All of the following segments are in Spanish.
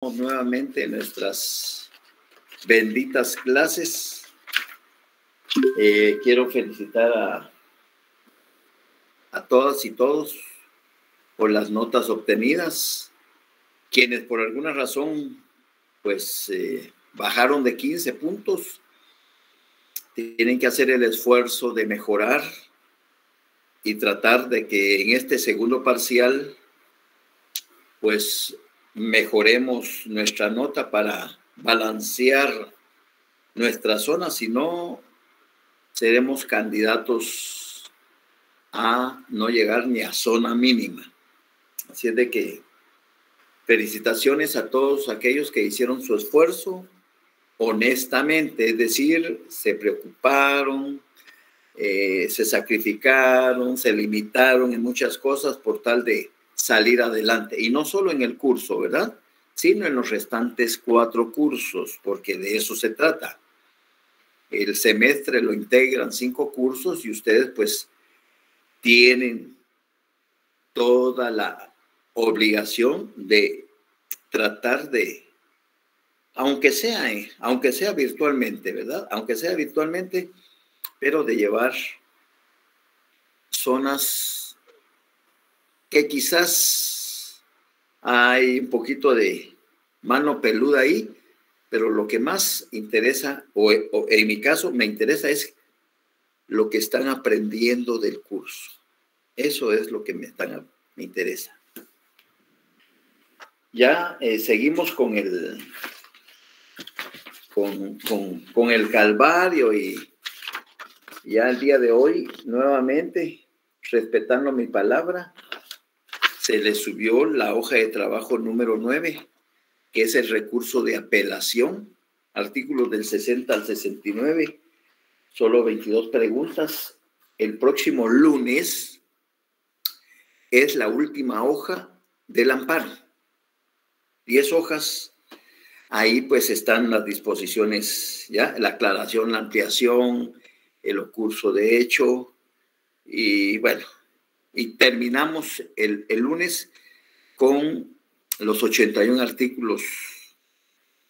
Comenzamos nuevamente nuestras benditas clases. Quiero felicitar a todas y todos por las notas obtenidas. Quienes por alguna razón pues bajaron de 15 puntos, tienen que hacer el esfuerzo de mejorar y tratar de que en este segundo parcial pues mejoremos nuestra nota para balancear nuestra zona, si no seremos candidatos a no llegar ni a zona mínima. Así es de que felicitaciones a todos aquellos que hicieron su esfuerzo honestamente, es decir, se preocuparon, se sacrificaron, se limitaron en muchas cosas por tal de salir adelante. Y no solo en el curso, ¿verdad? Sino en los restantes 4 cursos, porque de eso se trata. El semestre lo integran 5 cursos y ustedes pues tienen toda la obligación de tratar de, aunque sea virtualmente, ¿verdad? Aunque sea virtualmente, pero de llevar zonas que quizás hay un poquito de mano peluda ahí, pero lo que más interesa, o en mi caso me interesa, es lo que están aprendiendo del curso. Eso es lo que me interesa. Ya seguimos con el calvario y ya el día de hoy, nuevamente, respetando mi palabra, se le subió la hoja de trabajo número 9, que es el recurso de apelación, artículos del 60 al 69, solo 22 preguntas. El próximo lunes es la última hoja del amparo. 10 hojas, ahí pues están las disposiciones, ya, la aclaración, la ampliación, el curso de hecho, y bueno, y terminamos el lunes con los 81 artículos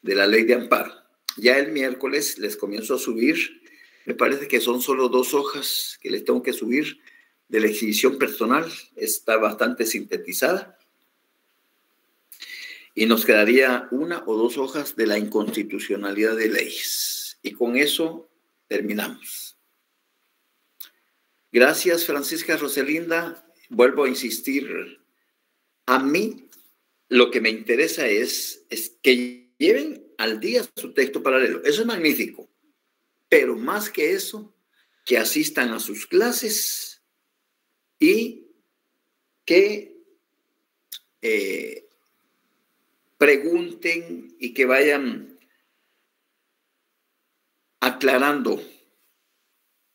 de la ley de amparo. Ya el miércoles les comienzo a subir, me parece que son solo 2 hojas que les tengo que subir de la exhibición personal, está bastante sintetizada, y nos quedaría 1 o 2 hojas de la inconstitucionalidad de leyes, y con eso terminamos. Gracias, Francisca Roselinda. Vuelvo a insistir, a mí lo que me interesa es que lleven al día su texto paralelo. Eso es magnífico. Pero más que eso, que asistan a sus clases y que pregunten y que vayan aclarando,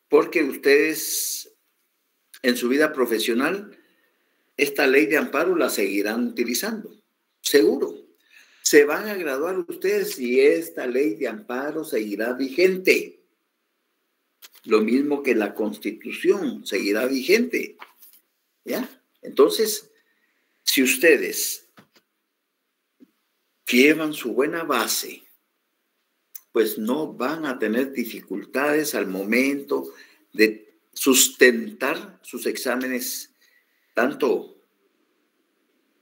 porque ustedes en su vida profesional esta ley de amparo la seguirán utilizando, seguro. Se van a graduar ustedes y esta ley de amparo seguirá vigente. Lo mismo que la Constitución seguirá vigente. ¿Ya? Entonces, si ustedes llevan su buena base, pues no van a tener dificultades al momento de sustentar sus exámenes, tanto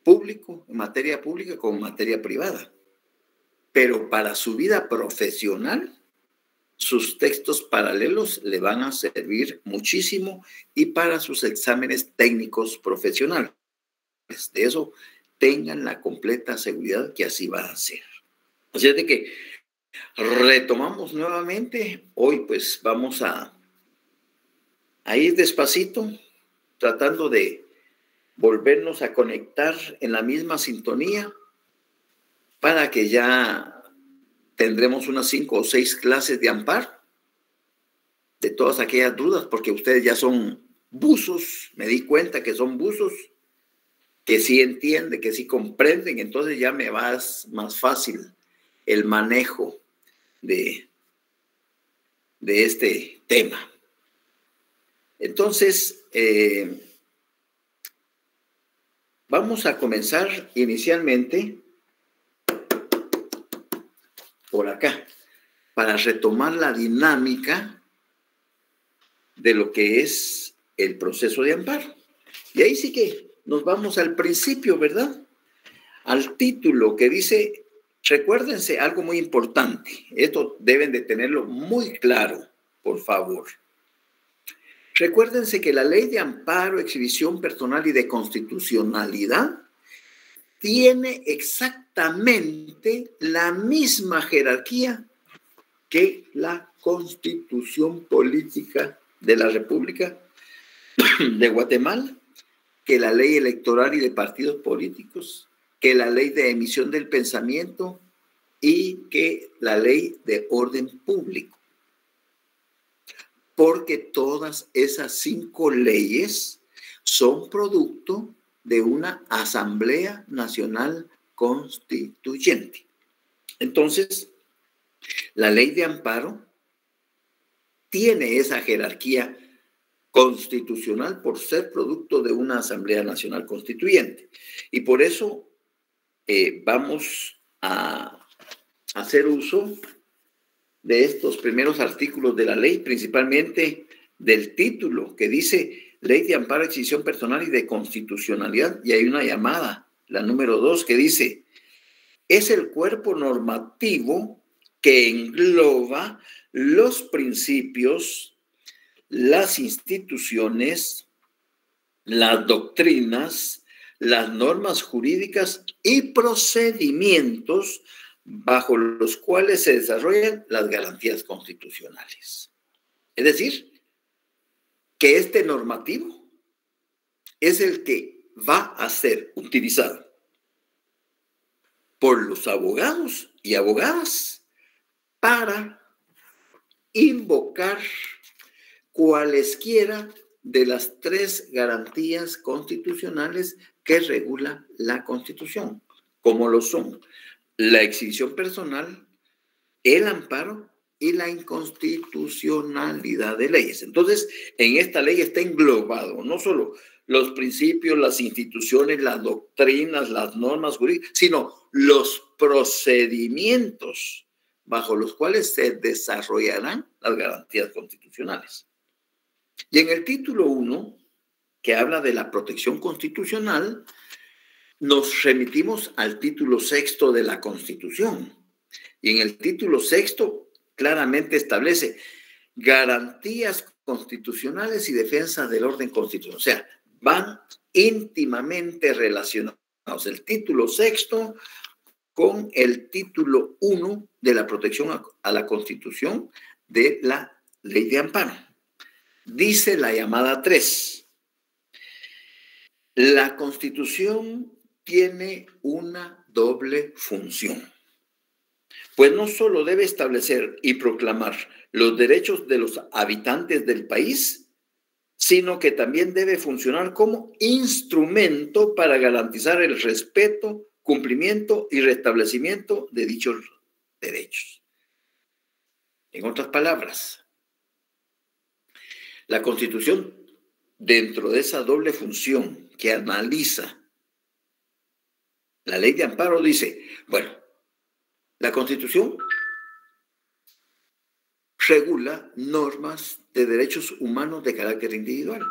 público, en materia pública, como en materia privada. Pero para su vida profesional, sus textos paralelos le van a servir muchísimo, y para sus exámenes técnicos profesionales. De eso tengan la completa seguridad que así va a ser. Así es de que retomamos nuevamente. Hoy pues vamos a ir despacito, tratando de volvernos a conectar en la misma sintonía, para que ya tendremos unas 5 o 6 clases de amparo de todas aquellas dudas, porque ustedes ya son buzos, me di cuenta que son buzos, que sí entienden, que sí comprenden, entonces ya me va más fácil el manejo de este tema. Entonces, vamos a comenzar inicialmente por acá, para retomar la dinámica de lo que es el proceso de amparo. Y ahí sí que nos vamos al principio, ¿verdad? Al título que dice, recuérdense algo muy importante, esto deben de tenerlo muy claro, por favor. Recuérdense que la Ley de Amparo, Exhibición Personal y de Constitucionalidad tiene exactamente la misma jerarquía que la Constitución Política de la República de Guatemala, que la Ley Electoral y de Partidos Políticos, que la Ley de Emisión del Pensamiento y que la Ley de Orden Público. Porque todas esas 5 leyes son producto de una Asamblea Nacional Constituyente. Entonces, la Ley de Amparo tiene esa jerarquía constitucional por ser producto de una Asamblea Nacional Constituyente. Y por eso vamos a hacer uso de estos primeros artículos de la ley, principalmente del título que dice Ley de Amparo, Exhibición Personal y de Constitucionalidad, y hay una llamada, la número 2, que dice, es el cuerpo normativo que engloba los principios, las instituciones, las doctrinas, las normas jurídicas y procedimientos bajo los cuales se desarrollan las garantías constitucionales. Es decir, que este normativo es el que va a ser utilizado por los abogados y abogadas para invocar cualesquiera de las 3 garantías constitucionales que regula la Constitución, como lo son la exhibición personal, el amparo y la inconstitucionalidad de leyes. Entonces, en esta ley está englobado no solo los principios, las instituciones, las doctrinas, las normas jurídicas, sino los procedimientos bajo los cuales se desarrollarán las garantías constitucionales. Y en el título 1, que habla de la protección constitucional, nos remitimos al título 6 de la Constitución. Y en el título 6 claramente establece garantías constitucionales y defensa del orden constitucional. O sea, van íntimamente relacionados el título 6 con el título 1 de la protección a la Constitución de la Ley de Amparo. Dice la llamada 3. La Constitución tiene una doble función, pues no solo debe establecer y proclamar los derechos de los habitantes del país, sino que también debe funcionar como instrumento para garantizar el respeto, cumplimiento y restablecimiento de dichos derechos. En otras palabras, la Constitución, dentro de esa doble función que analiza la Ley de Amparo, dice, bueno, la Constitución regula normas de derechos humanos de carácter individual.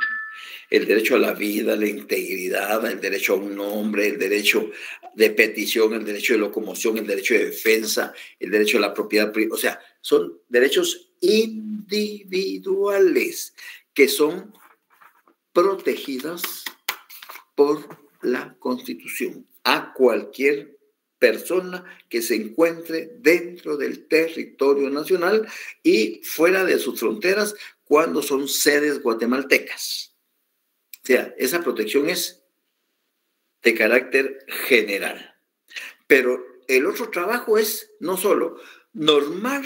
El derecho a la vida, la integridad, el derecho a un nombre, el derecho de petición, el derecho de locomoción, el derecho de defensa, el derecho a la propiedad privada. O sea, son derechos individuales que son protegidas por la Constitución a cualquier persona que se encuentre dentro del territorio nacional y fuera de sus fronteras cuando son sedes guatemaltecas. O sea, esa protección es de carácter general. Pero el otro trabajo es no solo normar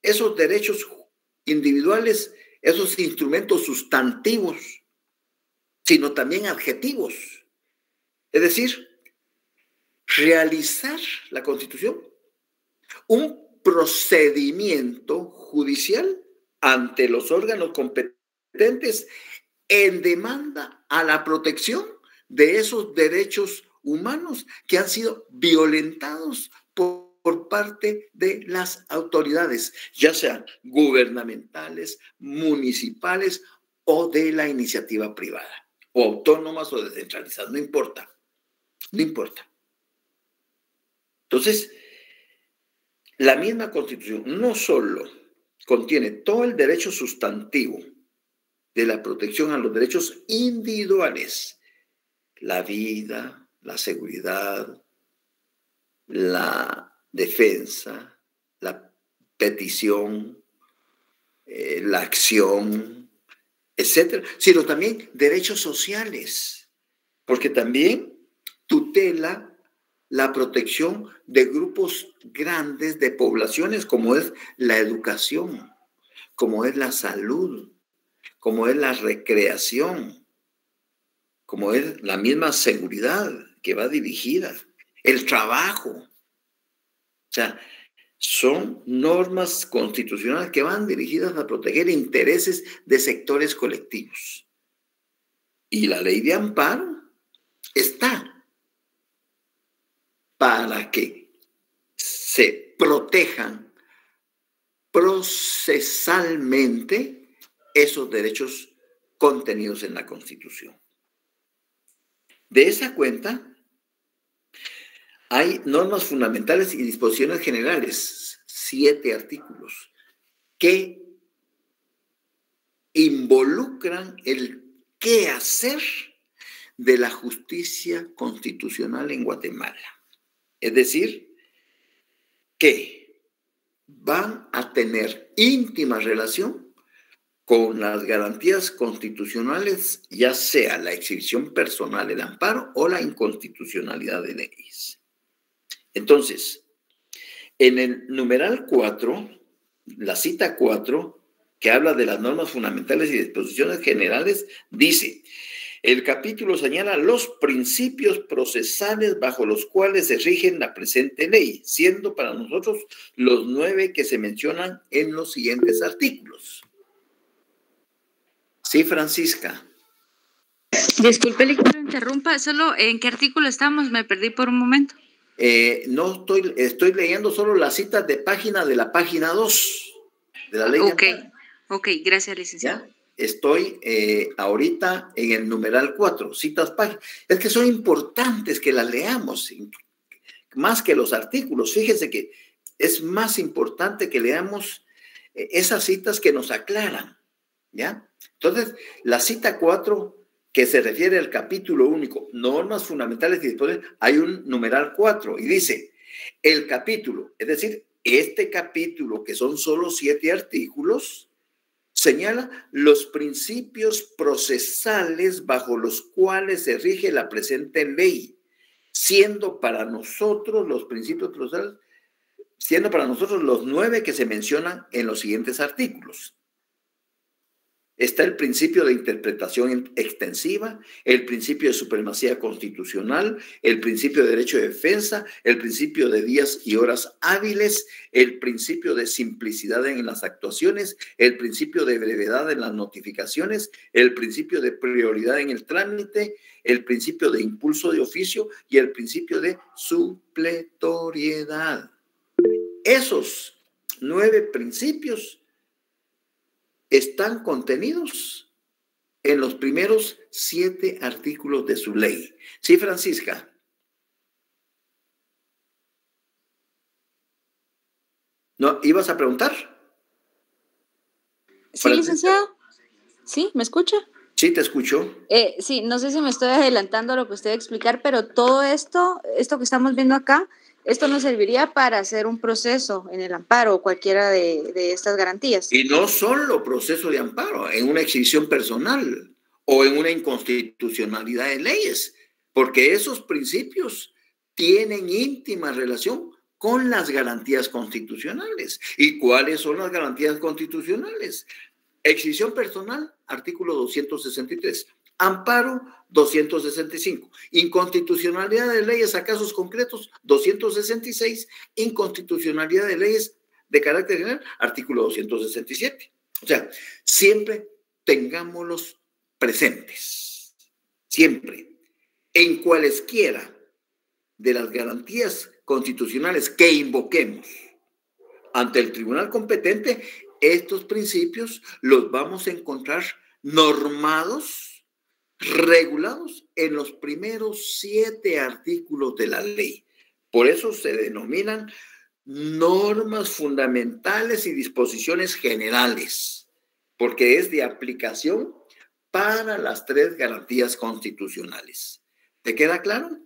esos derechos individuales, esos instrumentos sustantivos, sino también adjetivos. Es decir, realizar la Constitución un procedimiento judicial ante los órganos competentes en demanda a la protección de esos derechos humanos que han sido violentados por por parte de las autoridades, ya sean gubernamentales, municipales o de la iniciativa privada, o autónomas o descentralizadas, no importa, no importa. Entonces, la misma Constitución no solo contiene todo el derecho sustantivo de la protección a los derechos individuales, la vida, la seguridad, la defensa, la petición, la acción, etcétera, sino también derechos sociales, porque también tutela la protección de grupos grandes de poblaciones, como es la educación, como es la salud, como es la recreación, como es la misma seguridad que va dirigida, el trabajo. O sea, son normas constitucionales que van dirigidas a proteger intereses de sectores colectivos. Y la ley de amparo está para que se protejan procesalmente esos derechos contenidos en la Constitución. De esa cuenta, hay normas fundamentales y disposiciones generales, 7 artículos, que involucran el quehacer de la justicia constitucional en Guatemala. Es decir, que van a tener íntima relación con las garantías constitucionales, ya sea la exhibición personal, el amparo o la inconstitucionalidad de leyes. Entonces, en el numeral 4, la cita 4, que habla de las normas fundamentales y disposiciones generales, dice: el capítulo señala los principios procesales bajo los cuales se rigen la presente ley, siendo para nosotros los 9 que se mencionan en los siguientes artículos. Sí, Francisca. Disculpe que lo interrumpa, solo ¿en qué artículo estamos? Me perdí por un momento. No estoy leyendo solo las citas de página de la página 2 de la ley. Ok, gracias, licenciado. ¿Ya? Estoy ahorita en el numeral 4, citas páginas. Es que son importantes que las leamos, más que los artículos. Fíjense que es más importante que leamos esas citas que nos aclaran, ¿ya? Entonces, la cita 4, que se refiere al capítulo único, normas fundamentales y disposiciones, hay un numeral 4 y dice: el capítulo, es decir, este capítulo, que son solo 7 artículos, señala los principios procesales bajo los cuales se rige la presente ley, siendo para nosotros los principios procesales, siendo para nosotros los 9 que se mencionan en los siguientes artículos. Está el principio de interpretación extensiva, el principio de supremacía constitucional, el principio de derecho de defensa, el principio de días y horas hábiles, el principio de simplicidad en las actuaciones, el principio de brevedad en las notificaciones, el principio de prioridad en el trámite, el principio de impulso de oficio y el principio de supletoriedad. Esos 9 principios están contenidos en los primeros 7 artículos de su ley. ¿Sí, Francisca? ¿No? ¿Ibas a preguntar? Sí, licenciado. ¿Sí? ¿Me escucha? Sí, te escucho. Sí, no sé si me estoy adelantando a lo que usted va a explicar, pero todo esto que estamos viendo acá, esto nos serviría para hacer un proceso en el amparo o cualquiera de estas garantías. Y no solo proceso de amparo, en una exhibición personal o en una inconstitucionalidad de leyes, porque esos principios tienen íntima relación con las garantías constitucionales. ¿Y cuáles son las garantías constitucionales? Exhibición personal, artículo 263. Amparo, 265. Inconstitucionalidad de leyes a casos concretos, 266. Inconstitucionalidad de leyes de carácter general, artículo 267. O sea, siempre tengámoslos presentes. Siempre. En cualesquiera de las garantías constitucionales que invoquemos ante el tribunal competente, estos principios los vamos a encontrar normados, regulados en los primeros 7 artículos de la ley. Por eso se denominan normas fundamentales y disposiciones generales, porque es de aplicación para las 3 garantías constitucionales. ¿Te queda claro?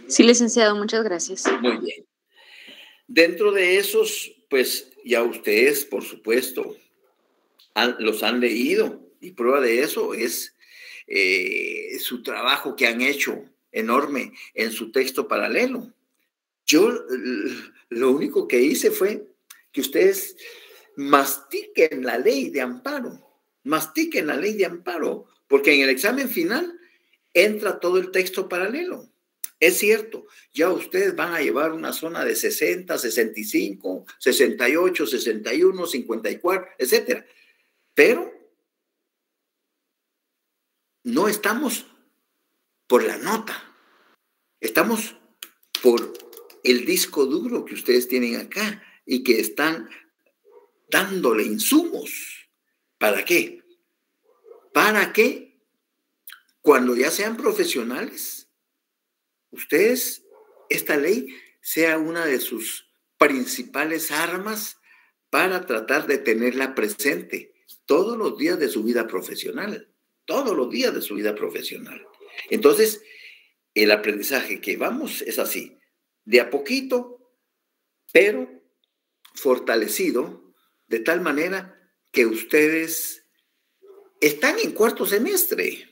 Sí, licenciado, muchas gracias. Muy bien. Dentro de esos, pues ya ustedes, por supuesto, los han leído, y prueba de eso es su trabajo que han hecho enorme en su texto paralelo. Yo lo único que hice fue que ustedes mastiquen la ley de amparo, porque en el examen final entra todo el texto paralelo. Es cierto, ya ustedes van a llevar una zona de 60, 65, 68, 61, 54, etcétera. Pero no estamos por la nota, estamos por el disco duro que ustedes tienen acá y que están dándole insumos. ¿Para qué? Para que cuando ya sean profesionales, ustedes, esta ley sea una de sus principales armas para tratar de tenerla presente todos los días de su vida profesional, Entonces, el aprendizaje que vamos es así, de a poquito, pero fortalecido, de tal manera que ustedes están en 4º semestre,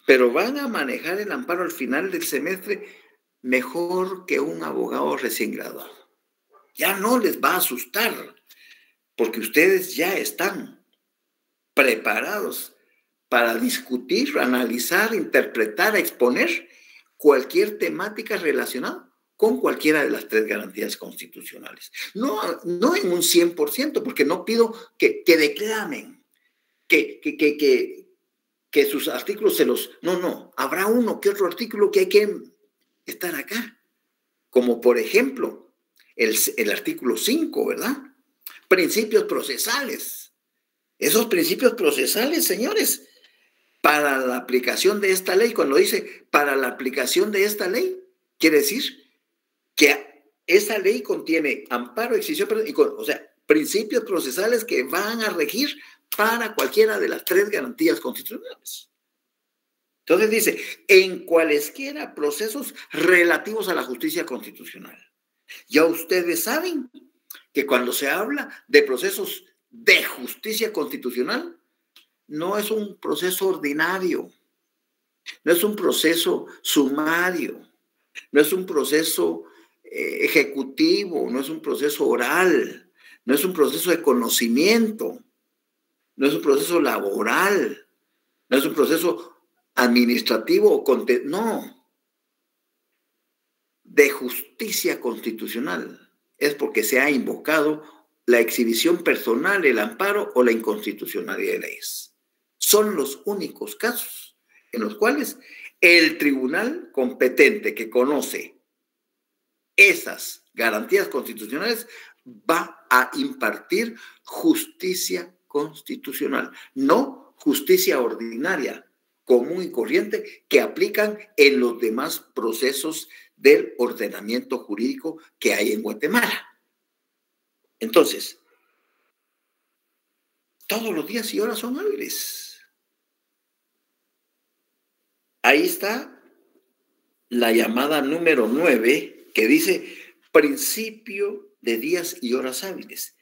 pero van a manejar el amparo al final del semestre mejor que un abogado recién graduado. Ya no les va a asustar, porque ustedes ya están preparados para discutir, analizar, interpretar, exponer cualquier temática relacionada con cualquiera de las 3 garantías constitucionales. No en un 100%, porque no pido que declamen, que sus artículos se los... No, habrá uno que otro artículo que hay que estar acá, como por ejemplo el artículo 5, ¿verdad? Principios procesales. Esos principios procesales, señores, para la aplicación de esta ley, cuando dice para la aplicación de esta ley, quiere decir que esa ley contiene amparo, exhibición, o sea, principios procesales que van a regir para cualquiera de las 3 garantías constitucionales. Entonces dice, en cualesquiera procesos relativos a la justicia constitucional. Ya ustedes saben que cuando se habla de procesos de justicia constitucional, no es un proceso ordinario, no es un proceso sumario, no es un proceso ejecutivo, no es un proceso oral, no es un proceso de conocimiento, no es un proceso laboral, no es un proceso administrativo o no, de justicia constitucional. Es porque se ha invocado la exhibición personal, el amparo o la inconstitucionalidad de leyes. Son los únicos casos en los cuales el tribunal competente que conoce esas garantías constitucionales va a impartir justicia constitucional, no justicia ordinaria, común y corriente que aplican en los demás procesos del ordenamiento jurídico que hay en Guatemala. Entonces, todos los días y horas son hábiles. Ahí está la llamada número 9 que dice principio de días y horas hábiles.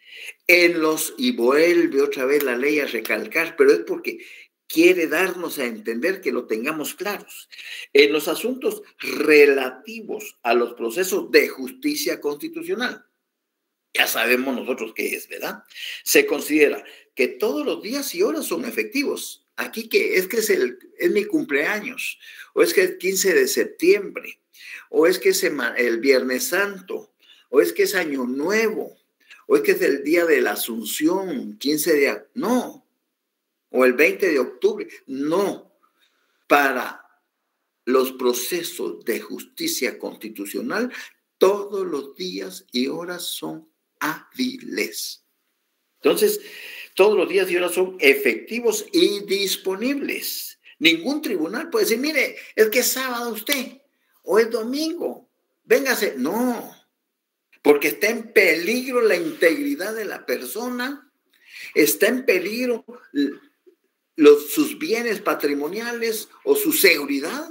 Y vuelve otra vez la ley a recalcar, pero es porque quiere darnos a entender que lo tengamos claros. En los asuntos relativos a los procesos de justicia constitucional, ya sabemos nosotros qué es, ¿verdad? Se considera que todos los días y horas son efectivos. Aquí que es mi cumpleaños, o es que es 15 de septiembre, o es que es el Viernes Santo, o es que es Año Nuevo, o es que es el día de la Asunción, 15 de... No, o el 20 de octubre, no. Para los procesos de justicia constitucional todos los días y horas son hábiles. Entonces, todos los días y horas son efectivos y disponibles. Ningún tribunal puede decir, mire, es que es sábado usted o es domingo, véngase. No, porque está en peligro la integridad de la persona, está en peligro sus bienes patrimoniales o su seguridad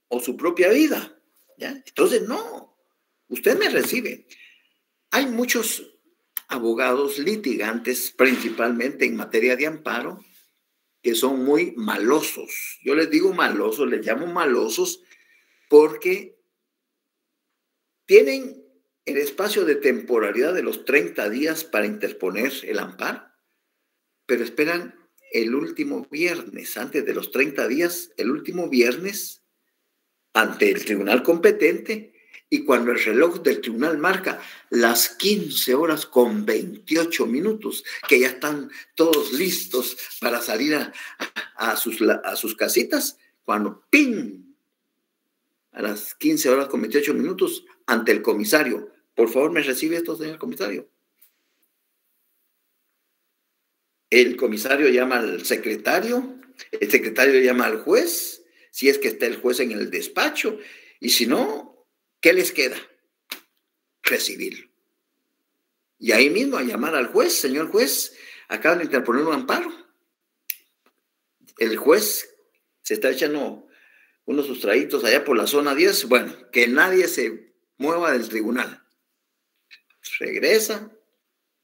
o su propia vida, ¿ya? Entonces, no, usted me recibe. Hay muchos abogados litigantes, principalmente en materia de amparo, que son muy malosos. Yo les digo malosos, les llamo malosos, porque tienen el espacio de temporalidad de los 30 días para interponer el amparo, pero esperan el último viernes, antes de los 30 días, el último viernes, ante el tribunal competente, y cuando el reloj del tribunal marca las 15 horas con 28 minutos, que ya están todos listos para salir a sus casitas, cuando ¡ping! A las 15 horas con 28 minutos, ante el comisario. Por favor, ¿me recibe esto, señor comisario? El comisario llama al secretario, el secretario llama al juez, si es que está el juez en el despacho, y si no, ¿qué les queda? Recibirlo. Y ahí mismo a llamar al juez, señor juez, acaban de interponer un amparo. El juez se está echando unos sustraditos allá por la zona 10, bueno, que nadie se mueva del tribunal. Regresa,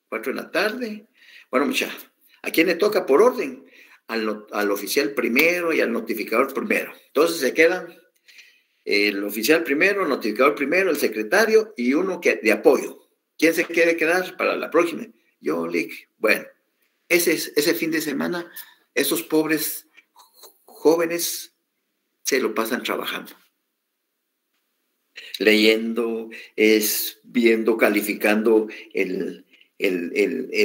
4 de la tarde. Bueno, muchachos, ¿a quién le toca por orden? Al oficial primero y al notificador primero. Entonces se quedan el oficial primero, el notificador primero, el secretario y uno de apoyo. ¿Quién se quiere quedar para la próxima? Yo, Lick. Bueno, ese fin de semana, esos pobres jóvenes se lo pasan trabajando. Leyendo, viendo, calificando el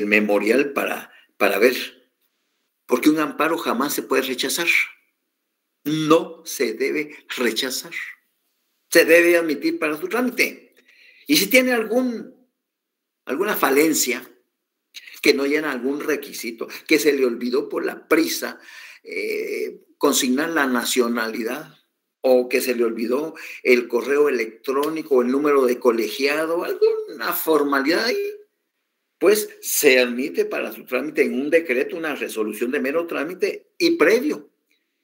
memorial para ver, porque un amparo jamás se puede rechazar. No se debe rechazar. Se debe admitir para su trámite. Y si tiene alguna falencia, que no llena algún requisito, que se le olvidó por la prisa consignar la nacionalidad, o que se le olvidó el correo electrónico, el número de colegiado, alguna formalidad ahí, pues se admite para su trámite en un decreto, una resolución de mero trámite y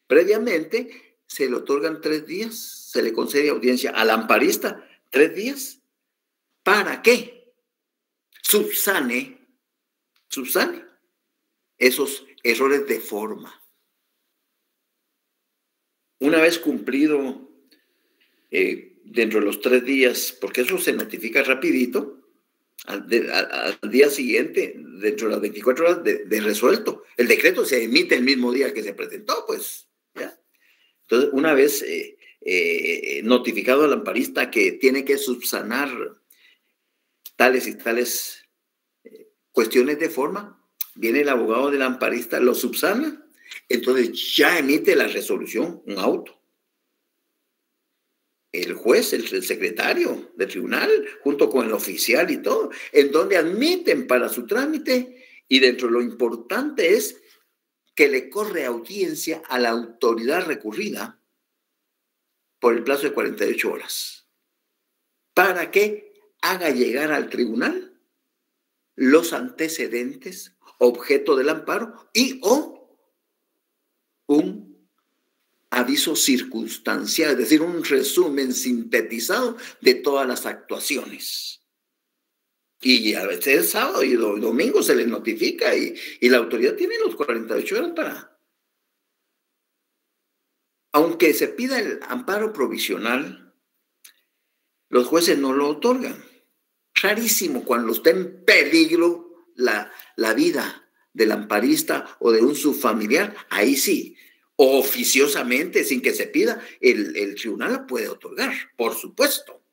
previamente se le otorgan 3 días, se le concede audiencia al amparista 3 días. ¿Para qué? Subsane esos errores de forma. Una vez cumplido dentro de los 3 días, porque eso se notifica rapidito, al día siguiente, dentro de las 24 horas de resuelto. El decreto se emite el mismo día que se presentó, pues, ¿ya? Entonces, una vez notificado al amparista que tiene que subsanar tales y tales cuestiones de forma, viene el abogado del amparista, lo subsana, entonces ya emite la resolución, un auto. El juez, el secretario del tribunal, junto con el oficial y todo, en donde admiten para su trámite, y dentro de lo importante es que le corre audiencia a la autoridad recurrida por el plazo de 48 horas, para que haga llegar al tribunal los antecedentes, objeto del amparo, o un aviso circunstancial, es decir, un resumen sintetizado de todas las actuaciones. Y a veces sábado y domingo se les notifica y la autoridad tiene los 48 horas para... Aunque se pida el amparo provisional, los jueces no lo otorgan. Rarísimo cuando está en peligro la vida del amparista o de un subfamiliar, ahí sí, oficiosamente, sin que se pida, el tribunal la puede otorgar, por supuesto.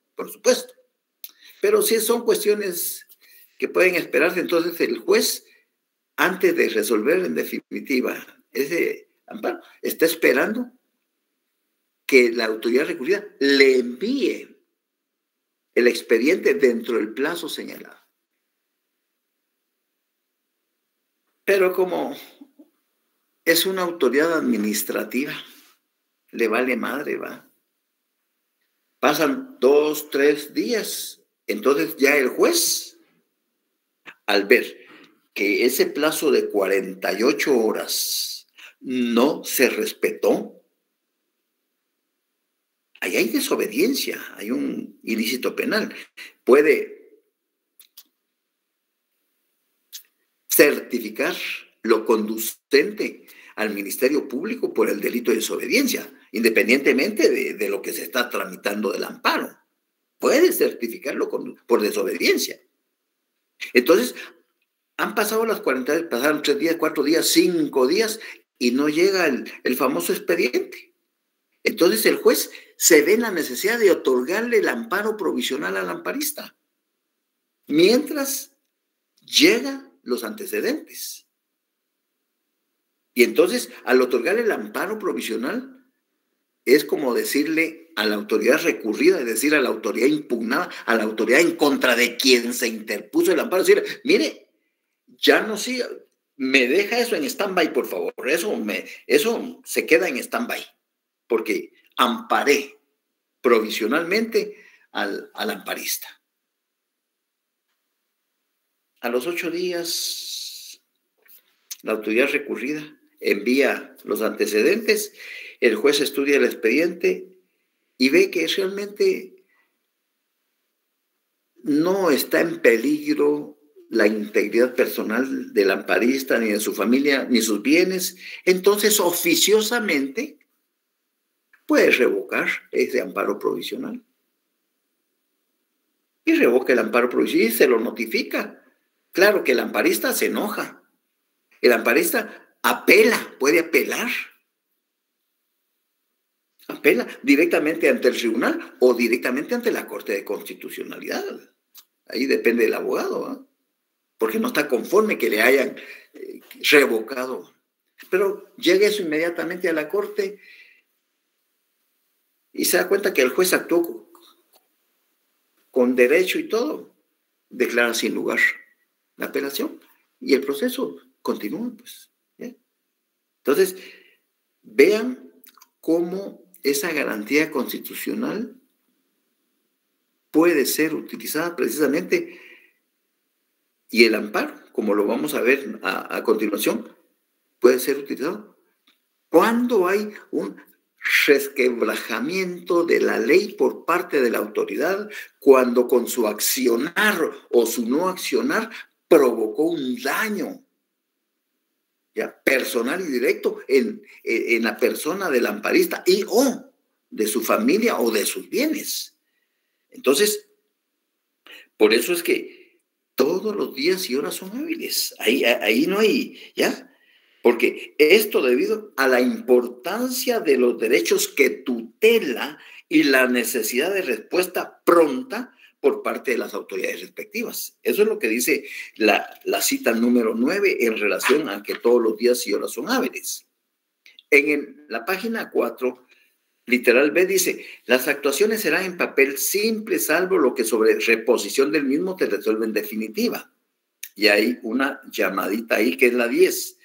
Pero si son cuestiones que pueden esperarse, entonces el juez, antes de resolver en definitiva ese amparo, está esperando que la autoridad recurrida le envíe el expediente dentro del plazo señalado. Pero como es una autoridad administrativa, le vale madre, va. Pasan 2, 3 días, entonces ya el juez, al ver que ese plazo de 48 horas no se respetó, ahí hay desobediencia, hay un ilícito penal. Puede certificar lo conducente al Ministerio Público por el delito de desobediencia, independientemente de lo que se está tramitando del amparo. Puede certificarlo por desobediencia. Entonces, han pasado las 40, pasaron 3 días, 4 días, 5 días y no llega el famoso expediente. Entonces el juez se ve en la necesidad de otorgarle el amparo provisional al amparista, mientras llegan los antecedentes. Y entonces, al otorgarle el amparo provisional, es como decirle a la autoridad recurrida, es decir, a la autoridad impugnada, a la autoridad en contra de quien se interpuso el amparo, decir, mire, ya no siga, me deja eso en stand-by, por favor, eso se queda en stand-by, porque amparé provisionalmente al amparista. A los 8 días, la autoridad recurrida envía los antecedentes, el juez estudia el expediente y ve que realmente no está en peligro la integridad personal del amparista, ni de su familia, ni sus bienes. Entonces, oficiosamente, puede revocar ese amparo provisional. Y revoca el amparo provisional y se lo notifica. Claro que el amparista se enoja. El amparista apela, puede apelar. Apela directamente ante el tribunal o directamente ante la Corte de Constitucionalidad. Ahí depende del abogado, ¿eh? Porque no está conforme que le hayan revocado. Pero llega eso inmediatamente a la Corte y se da cuenta que el juez actuó con derecho y todo. Declara sin lugar la apelación y el proceso continúa, pues. ¿Eh? Entonces, vean cómo esa garantía constitucional puede ser utilizada precisamente, y el amparo, como lo vamos a ver a continuación, puede ser utilizado cuando hay un resquebrajamiento de la ley por parte de la autoridad, cuando con su accionar o su no accionar provocó un daño, ya, personal y directo en la persona del amparista y o de su familia o de sus bienes. Entonces, por eso es que todos los días y horas son hábiles. Ahí no hay, ¿ya? Porque esto debido a la importancia de los derechos que tutela y la necesidad de respuesta pronta por parte de las autoridades respectivas. Eso es lo que dice la cita número 9 en relación a que todos los días y horas son hábiles. En la página 4, literal B dice, las actuaciones serán en papel simple, salvo lo que sobre reposición del mismo te resuelve en definitiva. Y hay una llamadita ahí que es la 10.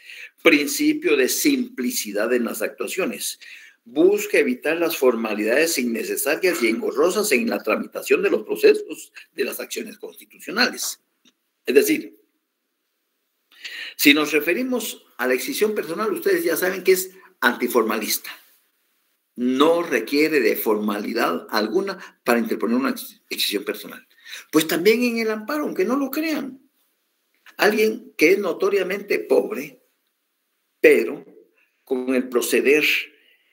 Principio de simplicidad en las actuaciones. Busca evitar las formalidades innecesarias y engorrosas en la tramitación de los procesos de las acciones constitucionales. Es decir, si nos referimos a la excisión personal, ustedes ya saben que es antiformalista. No requiere de formalidad alguna para interponer una excisión personal. Pues también en el amparo, aunque no lo crean, alguien que es notoriamente pobre, pero con el proceder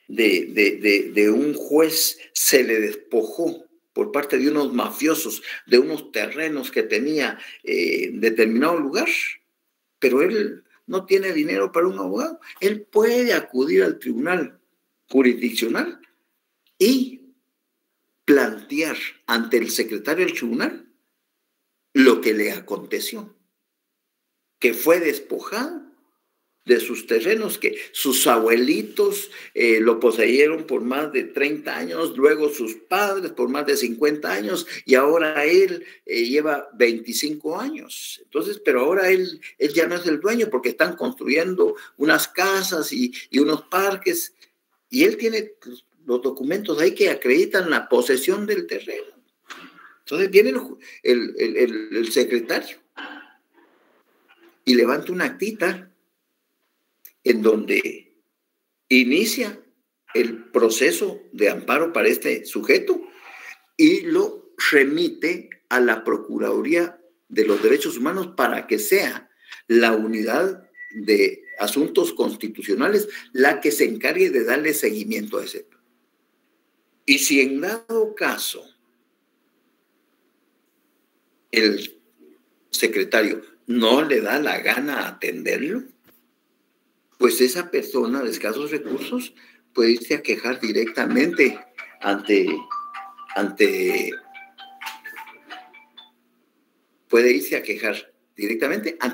de un juez se le despojó por parte de unos mafiosos de unos terrenos que tenía en determinado lugar, pero él no tiene dinero para un abogado. Él puede acudir al tribunal jurisdiccional y plantear ante el secretario del tribunal lo que le aconteció, que fue despojado de sus terrenos, que sus abuelitos lo poseyeron por más de 30 años, luego sus padres por más de 50 años, y ahora él lleva 25 años. Entonces, pero ahora él ya no es el dueño porque están construyendo unas casas y unos parques, y él tiene los documentos ahí que acreditan la posesión del terreno. Entonces viene el secretario y levanta una actita en donde inicia el proceso de amparo para este sujeto y lo remite a la Procuraduría de los Derechos Humanos para que sea la unidad de asuntos constitucionales la que se encargue de darle seguimiento a ese. Y si en dado caso el secretario no le da la gana atenderlo, pues esa persona de escasos recursos puede irse a quejar directamente ante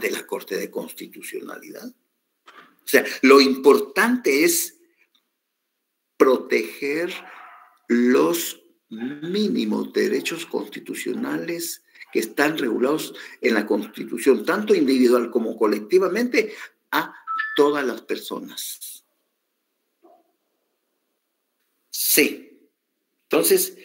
la Corte de Constitucionalidad. O sea, lo importante es proteger los mínimos derechos constitucionales que están regulados en la Constitución, tanto individual como colectivamente, a todas las personas. Sí. Entonces,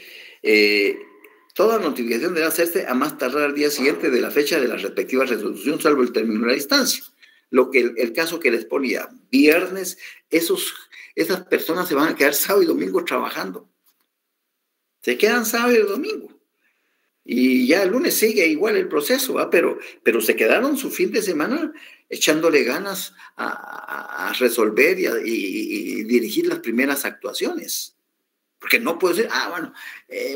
toda notificación debe hacerse a más tardar al día siguiente de la fecha de la respectiva resolución, salvo el término de la instancia. El caso que les ponía, viernes, esas personas se van a quedar sábado y domingo trabajando. Se quedan sábado y domingo. Y ya el lunes sigue igual el proceso, ¿va? Pero se quedaron su fin de semana echándole ganas a resolver y dirigir las primeras actuaciones. Porque no puede ser,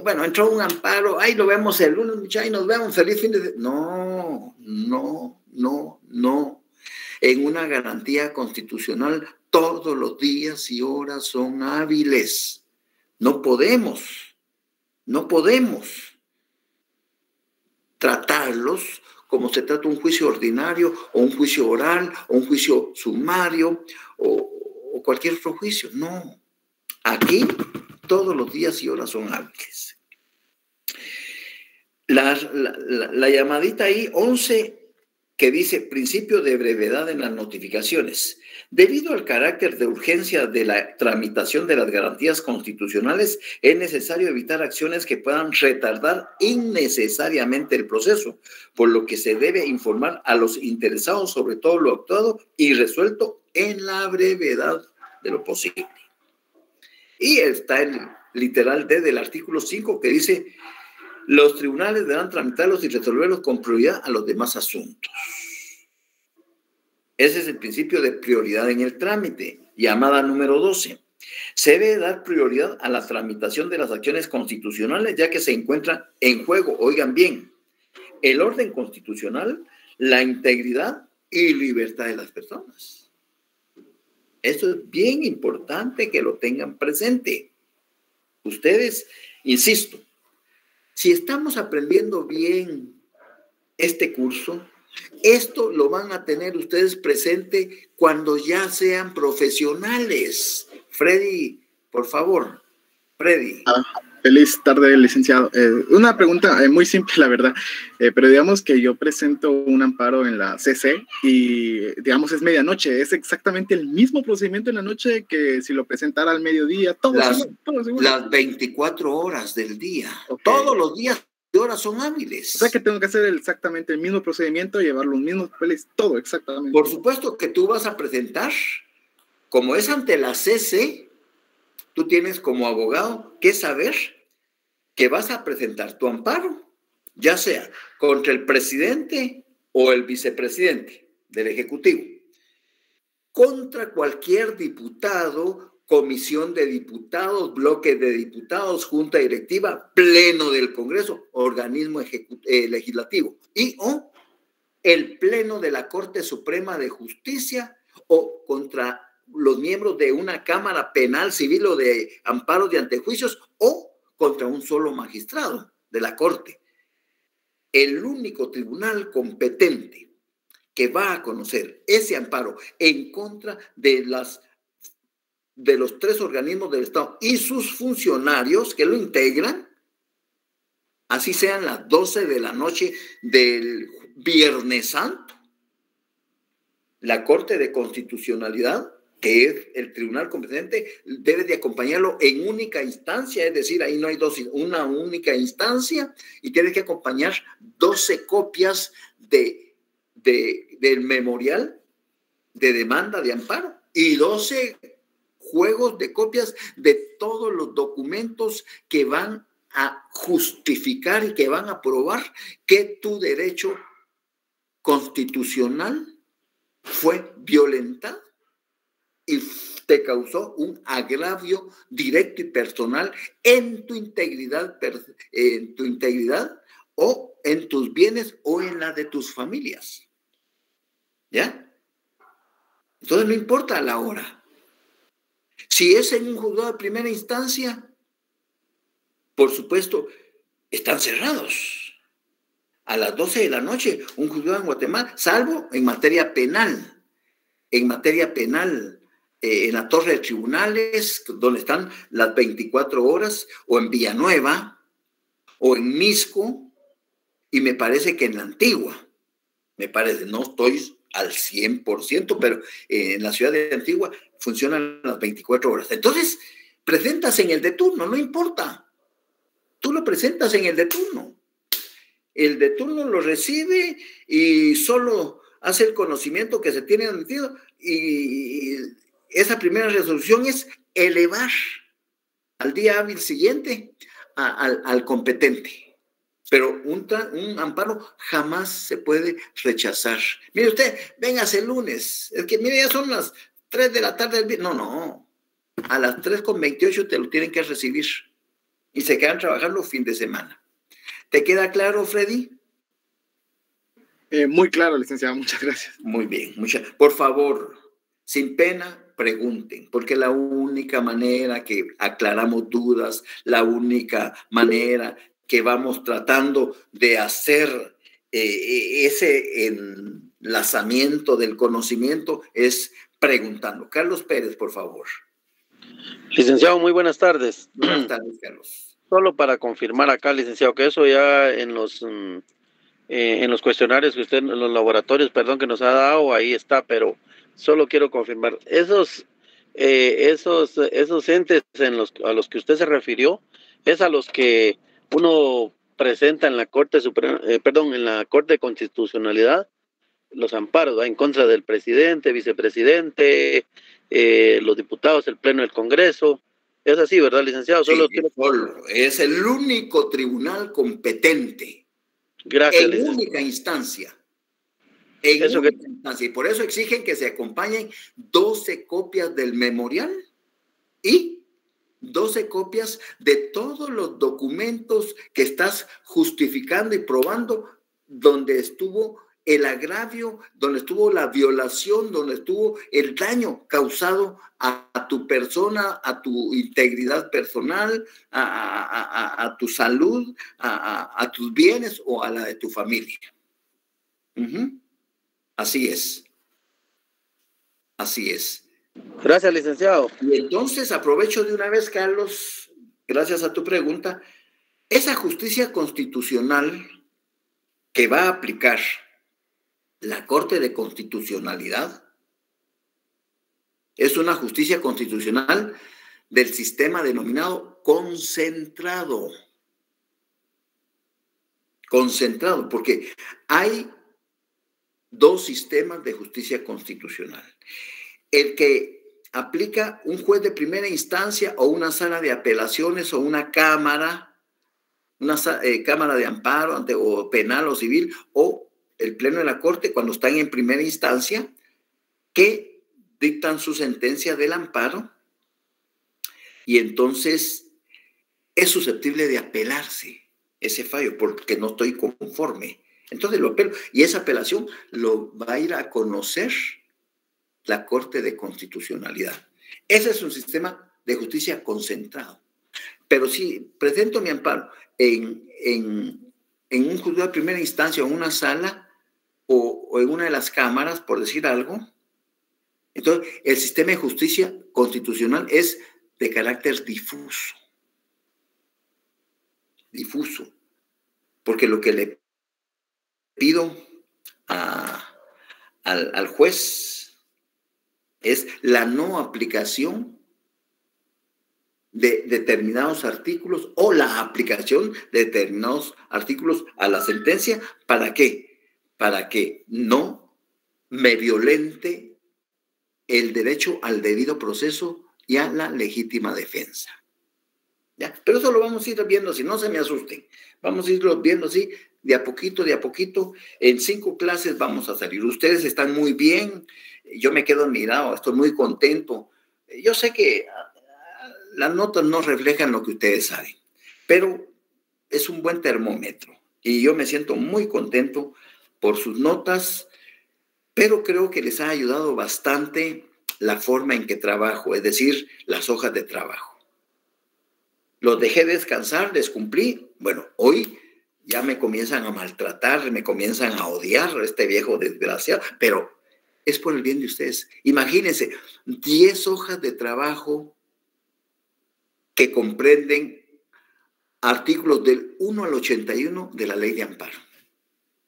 bueno, entró un amparo, ahí lo vemos el lunes, muchachos, nos vemos, feliz fin de semana. No. En una garantía constitucional, todos los días y horas son hábiles. No podemos tratarlos como se trata un juicio ordinario o un juicio oral o un juicio sumario o cualquier otro juicio. No. Aquí todos los días y horas son hábiles. La llamadita ahí, 11, que dice principio de brevedad en las notificaciones. Debido al carácter de urgencia de la tramitación de las garantías constitucionales, es necesario evitar acciones que puedan retardar innecesariamente el proceso, por lo que se debe informar a los interesados sobre todo lo actuado y resuelto en la brevedad de lo posible. Y está el literal D del artículo 5 que dice: los tribunales deberán tramitarlos y resolverlos con prioridad a los demás asuntos. Ese es el principio de prioridad en el trámite. Llamada número 12. Se debe dar prioridad a la tramitación de las acciones constitucionales, ya que se encuentra en juego, oigan bien, el orden constitucional, la integridad y libertad de las personas. Esto es bien importante que lo tengan presente. Ustedes, insisto, si estamos aprendiendo bien este curso, esto lo van a tener ustedes presente cuando ya sean profesionales. Freddy, por favor. Freddy. Feliz tarde, licenciado. Una pregunta muy simple, la verdad, pero digamos que yo presento un amparo en la CC y, digamos, es medianoche. ¿Es exactamente el mismo procedimiento en la noche que si lo presentara al mediodía? Todo las 24 horas del día. Okay. Todos los días y horas son hábiles. O sea que tengo que hacer exactamente el mismo procedimiento, llevar los mismos papeles, todo exactamente. Por supuesto que tú vas a presentar, como es ante la CC, tú tienes como abogado que saber que vas a presentar tu amparo, ya sea contra el presidente o el vicepresidente del Ejecutivo, contra cualquier diputado, comisión de diputados, bloque de diputados, junta directiva, pleno del Congreso, organismo legislativo, y o el pleno de la Corte Suprema de Justicia o contra los miembros de una Cámara Penal, Civil o de amparos de antejuicios o contra un solo magistrado de la Corte. El único tribunal competente que va a conocer ese amparo en contra de los 3 organismos del Estado y sus funcionarios que lo integran, así sean las 12 de la noche del Viernes Santo, la Corte de Constitucionalidad, que es el tribunal competente, debe de acompañarlo en única instancia, es decir, ahí no hay una única instancia, y tiene que acompañar 12 copias del memorial de demanda de amparo y 12 juegos de copias de todos los documentos que van a justificar y que van a probar que tu derecho constitucional fue violentado y te causó un agravio directo y personal en tu integridad o en tus bienes o en la de tus familias. ¿Ya? Entonces no importa la hora. Si es en un juzgado de primera instancia, por supuesto, están cerrados. A las 12 de la noche, un juzgado en Guatemala, salvo en materia penal. En materia penal, en la torre de tribunales, donde están las 24 horas, o en Villanueva, o en Misco, y me parece que en la Antigua. Me parece, no estoy al 100%, pero en la ciudad de Antigua funcionan las 24 horas. Entonces, presentas en el de turno, no importa. Tú lo presentas en el de turno. El de turno lo recibe y solo hace el conocimiento que se tiene admitido, y esa primera resolución es elevar al día hábil siguiente al competente. Pero un amparo jamás se puede rechazar. Mire usted, véngase el lunes. Es que, mire, ya son las 3 de la tarde del viernes. No. A las 3:28 te lo tienen que recibir. Y se quedan trabajando fin de semana. ¿Te queda claro, Freddy? Muy claro, licenciado. Muchas gracias. Muy bien. Por favor, sin pena, pregunten, porque la única manera que aclaramos dudas, la única manera que vamos tratando de hacer ese enlazamiento del conocimiento es preguntando. Carlos Pérez, por favor. Licenciado, muy buenas tardes. Buenas tardes, Carlos. Solo para confirmar acá, licenciado, que eso ya en los cuestionarios que usted, en los laboratorios, perdón, que nos ha dado, ahí está, pero solo quiero confirmar, esos entes a los que usted se refirió, es a los que uno presenta en la Corte Suprema, en la Corte de Constitucionalidad, los amparos, ¿va?, en contra del presidente, vicepresidente, los diputados, el Pleno del Congreso. Es así, ¿verdad, licenciado? Solo es el único tribunal competente. Gracias, en licenciado. Única instancia. Y por eso exigen que se acompañen 12 copias del memorial y 12 copias de todos los documentos que estás justificando y probando, donde estuvo el agravio, donde estuvo la violación, donde estuvo el daño causado a tu persona, a tu integridad personal, a tu salud, a tus bienes o a la de tu familia. Así es. Así es. Gracias, licenciado. Y entonces aprovecho de una vez, Carlos, gracias a tu pregunta, esa justicia constitucional que va a aplicar la Corte de Constitucionalidad es una justicia constitucional del sistema denominado concentrado. Concentrado, porque hay 2 sistemas de justicia constitucional. El que aplica un juez de primera instancia o una sala de apelaciones o una cámara de amparo o penal o civil, o el Pleno de la Corte cuando están en primera instancia, que dictan su sentencia del amparo y entonces es susceptible de apelarse ese fallo porque no estoy conforme. Entonces lo apelo y esa apelación lo va a ir a conocer la Corte de Constitucionalidad. Ese es un sistema de justicia concentrado. Pero si presento mi amparo en un juzgado de primera instancia o en una sala o o en una de las cámaras, por decir algo. Entonces, el sistema de justicia constitucional es de carácter difuso. Difuso. Porque lo que le pido al juez es la no aplicación de determinados artículos o la aplicación de determinados artículos a la sentencia. ¿Para qué? Para que no me violente el derecho al debido proceso y a la legítima defensa. ¿Ya? Pero eso lo vamos a ir viendo, si no se me asusten. Vamos a irlo viendo así, de a poquito. En 5 clases vamos a salir. Ustedes están muy bien. Yo me quedo admirado, estoy muy contento. Yo sé que las notas no reflejan lo que ustedes saben, pero es un buen termómetro. Y yo me siento muy contento por sus notas, pero creo que les ha ayudado bastante la forma en que trabajo, es decir, las hojas de trabajo. Los dejé descansar, les cumplí. Bueno, hoy ya me comienzan a maltratar, me comienzan a odiar a este viejo desgraciado, pero es por el bien de ustedes. Imagínense, 10 hojas de trabajo que comprenden artículos del 1 al 81 de la ley de amparo.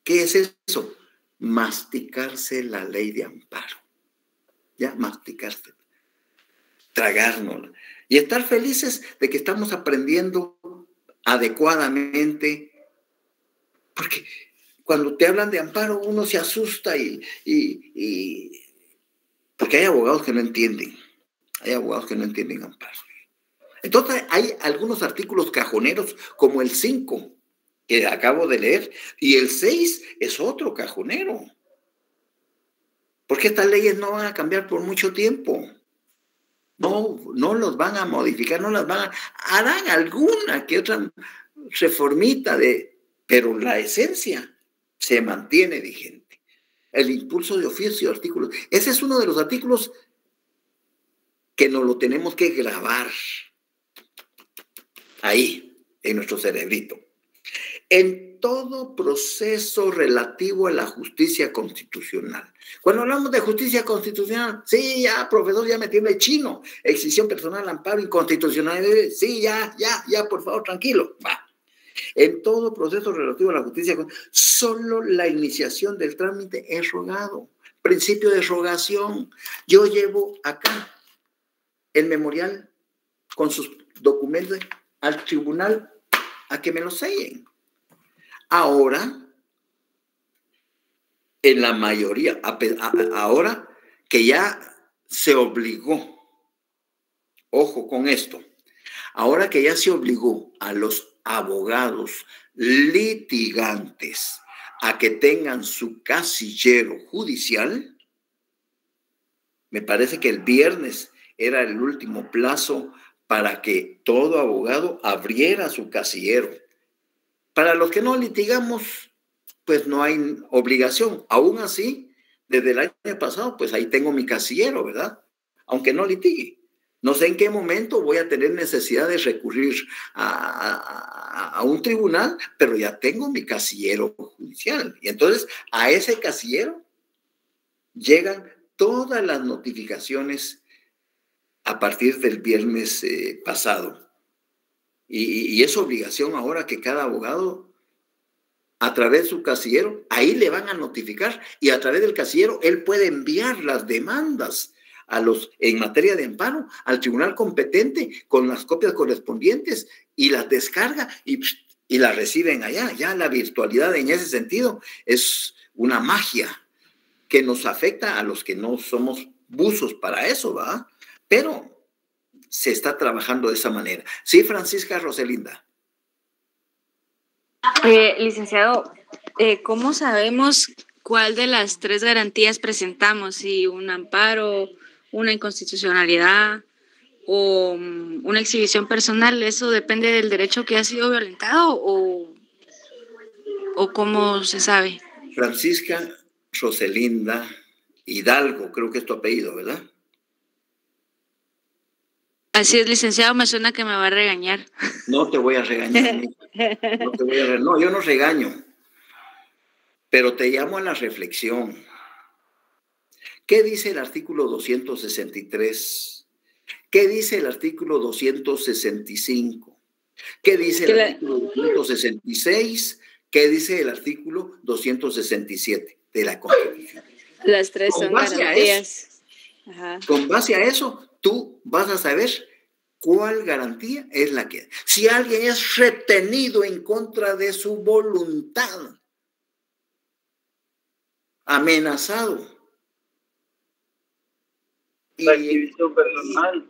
¿Qué es eso? Masticarse la ley de amparo. Ya, masticarse. Tragárnosla. Y estar felices de que estamos aprendiendo adecuadamente. Porque cuando te hablan de amparo, uno se asusta porque hay abogados que no entienden. Hay abogados que no entienden amparo. Entonces, hay algunos artículos cajoneros, como el 5, que acabo de leer, y el 6 es otro cajonero. Porque estas leyes no van a cambiar por mucho tiempo. No los van a modificar, no las van a... Harán alguna que otra reformita, pero la esencia se mantiene vigente. El impulso de oficio, artículos. Ese es uno de los artículos que nos lo tenemos que grabar ahí, en nuestro cerebrito. En todo proceso relativo a la justicia constitucional. Cuando hablamos de justicia constitucional, sí, ya, profesor, ya me tiene chino. Excepción personal, amparo, inconstitucionalidad. Sí, ya, por favor, tranquilo. Va. En todo proceso relativo a la justicia constitucional, solo la iniciación del trámite es rogado. Principio de rogación. Yo llevo acá el memorial con sus documentos al tribunal a que me lo sellen. Ahora, en la mayoría, ahora que ya se obligó, ojo con esto, ahora que ya se obligó a los abogados litigantes a que tengan su casillero judicial, me parece que el viernes era el último plazo para que todo abogado abriera su casillero. Para los que no litigamos, pues no hay obligación. Aún así, desde el año pasado, pues ahí tengo mi casillero, ¿verdad? Aunque no litigue. No sé en qué momento voy a tener necesidad de recurrir a un tribunal, pero ya tengo mi casillero judicial. Y entonces, a ese casillero llegan todas las notificaciones a partir del viernes pasado. Y es obligación ahora que cada abogado, a través de su casillero, ahí le van a notificar, y a través del casillero él puede enviar las demandas en materia de amparo al tribunal competente con las copias correspondientes, y las descarga y las reciben allá. Ya la virtualidad en ese sentido es una magia que nos afecta a los que no somos buzos para eso, ¿va? Pero se está trabajando de esa manera. Sí, Francisca Roselinda. Licenciado, ¿cómo sabemos cuál de las 3 garantías presentamos? Si un amparo, una inconstitucionalidad o una exhibición personal. ¿Eso depende del derecho que ha sido violentado o cómo se sabe? Francisca Roselinda Hidalgo, creo que es tu apellido, ¿verdad? Así es, licenciado, me suena que me va a regañar. No te voy a regañar. No, yo no regaño. Pero te llamo a la reflexión. ¿Qué dice el artículo 263? ¿Qué dice el artículo 265? ¿Qué dice el artículo 266? ¿Qué dice el artículo 267 de la Constitución? Las tres son garantías. Con base a eso, tú vas a saber cuál garantía es la que... Si alguien es retenido en contra de su voluntad, amenazado. La exhibición personal.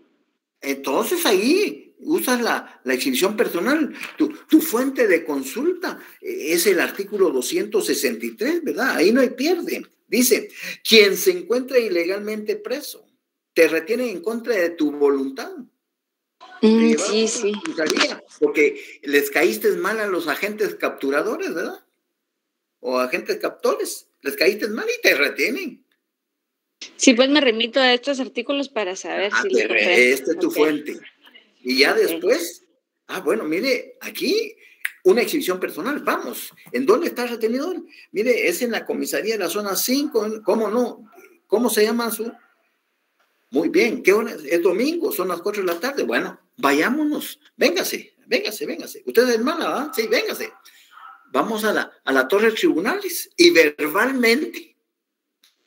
Entonces ahí usas la exhibición personal. Tu fuente de consulta es el artículo 263, ¿verdad? Ahí no hay pierde. Dice, quien se encuentra ilegalmente preso, te retiene en contra de tu voluntad. Sí. Porque les caíste mal a los agentes capturadores, ¿verdad? O agentes captores. Les caíste mal y te retienen. Sí, pues me remito a estos artículos para saber si lo comprendo. Esta es tu fuente. Y ya después, bueno, mire, aquí una exhibición personal, vamos. ¿En dónde está el retenidor? Mire, es en la comisaría de la zona 5, ¿cómo no? ¿Cómo se llama su? Muy bien, ¿qué hora es? Es domingo, son las 4 de la tarde. Bueno, vayámonos, véngase. Usted es hermana, ¿verdad? Sí, véngase. Vamos a la torre de tribunales y verbalmente,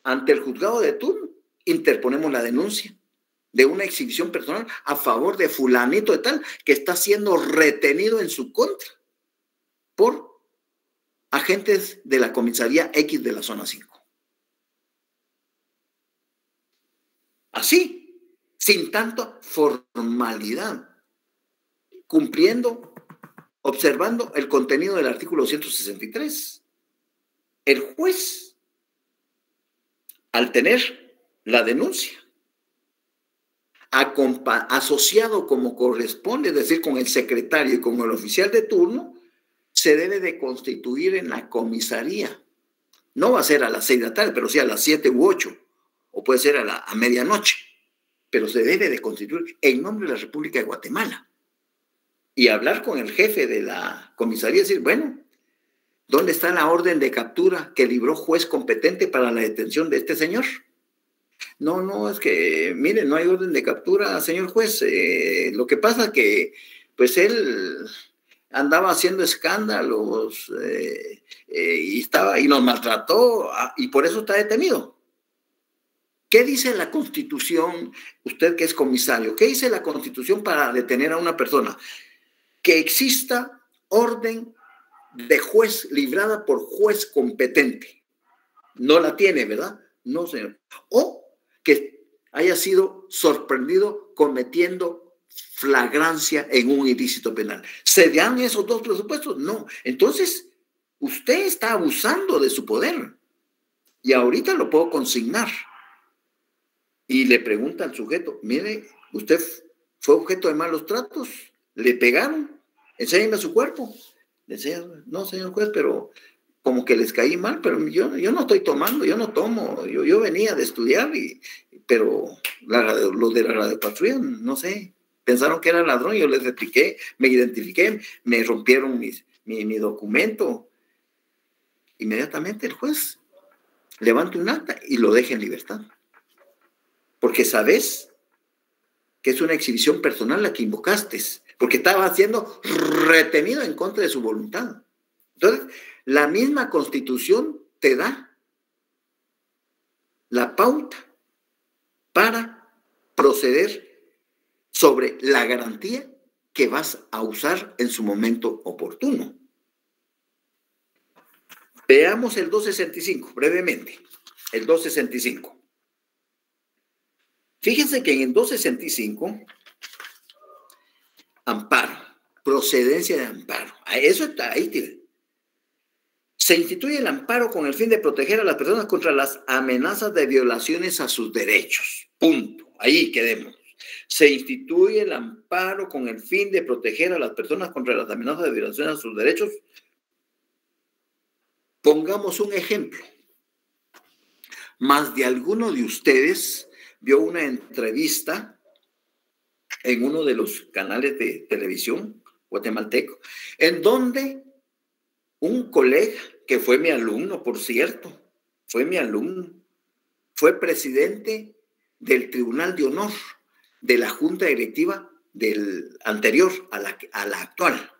ante el juzgado de turno, interponemos la denuncia de una exhibición personal a favor de fulanito de tal que está siendo retenido en su contra por agentes de la comisaría X de la zona 5. Así, sin tanta formalidad, cumpliendo, observando el contenido del artículo 163. El juez, al tener la denuncia, asociado como corresponde, es decir, con el secretario y con el oficial de turno, se debe de constituir en la comisaría. No va a ser a las 6 de la tarde, pero sí a las 7 u 8, o puede ser a medianoche, pero se debe de constituir en nombre de la República de Guatemala y hablar con el jefe de la comisaría y decir, bueno, ¿dónde está la orden de captura que libró juez competente para la detención de este señor? No, es que, mire, no hay orden de captura, señor juez. Lo que pasa que, pues, él andaba haciendo escándalos y nos maltrató y por eso está detenido. ¿Qué dice la Constitución? Usted que es comisario, ¿qué dice la Constitución para detener a una persona? Que exista orden de juez librada por juez competente. No la tiene, ¿verdad? No, señor. O que haya sido sorprendido cometiendo flagrancia en un ilícito penal. ¿Se dan esos dos presupuestos? No. Entonces, usted está abusando de su poder. Y ahorita lo puedo consignar. Y le pregunta al sujeto, mire, usted fue objeto de malos tratos, le pegaron, enséñeme su cuerpo. Decía, no, señor juez, pero como que les caí mal, pero yo no estoy tomando, yo no tomo, yo venía de estudiar, pero los de la radiopatrulla, no sé, pensaron que era ladrón, yo les expliqué, me identifiqué, me rompieron mi documento. Inmediatamente el juez levanta un acta y lo deja en libertad. Porque sabes que es una exhibición personal la que invocaste, porque estaba siendo retenido en contra de su voluntad. Entonces, la misma Constitución te da la pauta para proceder sobre la garantía que vas a usar en su momento oportuno. Veamos el 265, brevemente. El 265. Fíjense que en el 265, amparo, procedencia de amparo. Eso está ahí, tío. Se instituye el amparo con el fin de proteger a las personas contra las amenazas de violaciones a sus derechos. Punto. Ahí quedemos. Se instituye el amparo con el fin de proteger a las personas contra las amenazas de violaciones a sus derechos. Pongamos un ejemplo. Más de alguno de ustedes vio una entrevista en uno de los canales de televisión guatemalteco, en donde un colega que fue mi alumno, por cierto, fue mi alumno, fue presidente del Tribunal de Honor de la Junta Directiva del anterior a la actual.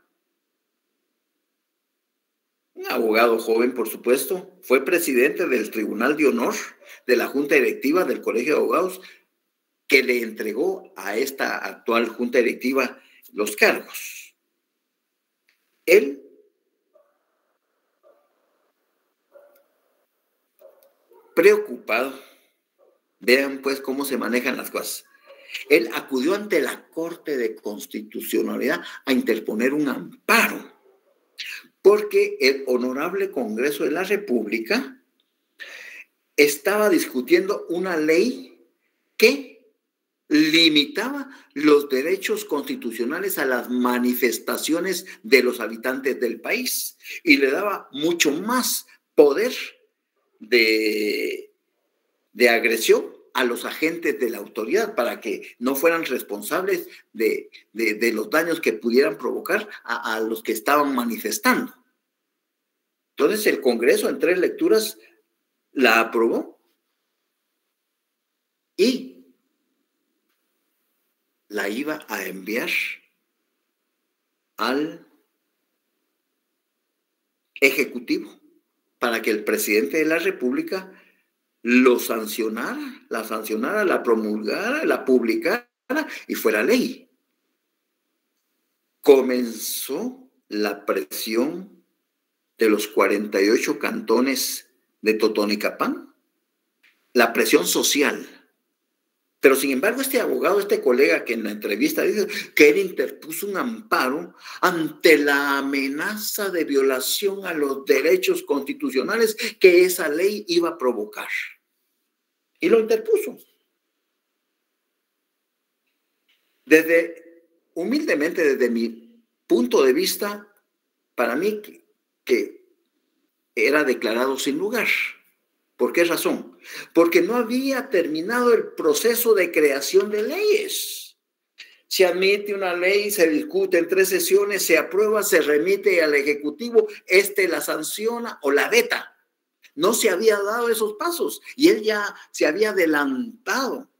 Un abogado joven, por supuesto, fue presidente del Tribunal de Honor de la Junta Directiva del Colegio de Abogados, que le entregó a esta actual Junta Directiva los cargos. Él preocupado, vean pues cómo se manejan las cosas. Él acudió ante la Corte de Constitucionalidad a interponer un amparo, porque el Honorable Congreso de la República estaba discutiendo una ley que limitaba los derechos constitucionales a las manifestaciones de los habitantes del país y le daba mucho más poder de agresión a los agentes de la autoridad para que no fueran responsables de los daños que pudieran provocar a los que estaban manifestando. Entonces el Congreso en 3 lecturas la aprobó y la iba a enviar al Ejecutivo para que el presidente de la República lo sancionara, la promulgara, la publicara y fuera ley. Comenzó la presión de los 48 cantones de Totonicapán, la presión social. Pero sin embargo, este abogado, este colega que en la entrevista dice que él interpuso un amparo ante la amenaza de violación a los derechos constitucionales que esa ley iba a provocar. Y lo interpuso. Humildemente, desde mi punto de vista, para mí que era declarado sin lugar. ¿Por qué razón? Porque no había terminado el proceso de creación de leyes. Se admite una ley, se discute en 3 sesiones, se aprueba, se remite al Ejecutivo, la sanciona o la veta. No se había dado esos pasos y él ya se había adelantado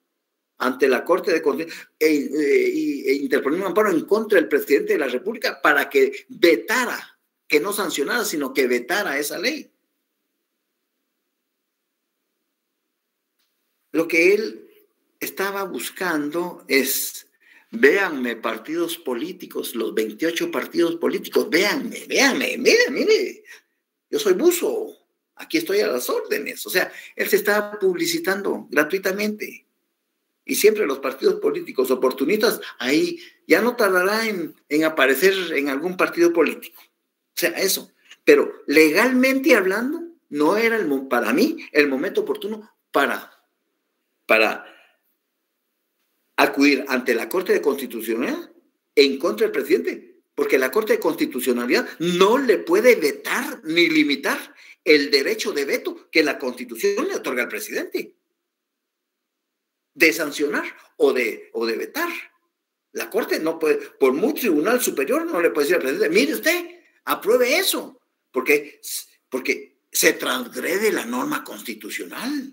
ante la Corte de Constitución e interponió un amparo en contra del presidente de la República para que vetara, que no sancionara, sino que vetara esa ley. Lo que él estaba buscando es, véanme partidos políticos, los 28 partidos políticos, véanme, mire, yo soy buzo. Aquí estoy a las órdenes. O sea, él se está publicitando gratuitamente. Y siempre los partidos políticos oportunistas, ahí ya no tardará en aparecer en algún partido político. O sea, eso. Pero legalmente hablando, no era para mí el momento oportuno para acudir ante la Corte de Constitucionalidad en contra del presidente. Porque la Corte de Constitucionalidad no le puede vetar ni limitar el derecho de veto que la Constitución le otorga al presidente, de sancionar o de vetar. La Corte no puede, por muy tribunal superior, no le puede decir al presidente, mire usted, apruebe eso, porque se transgrede la norma constitucional.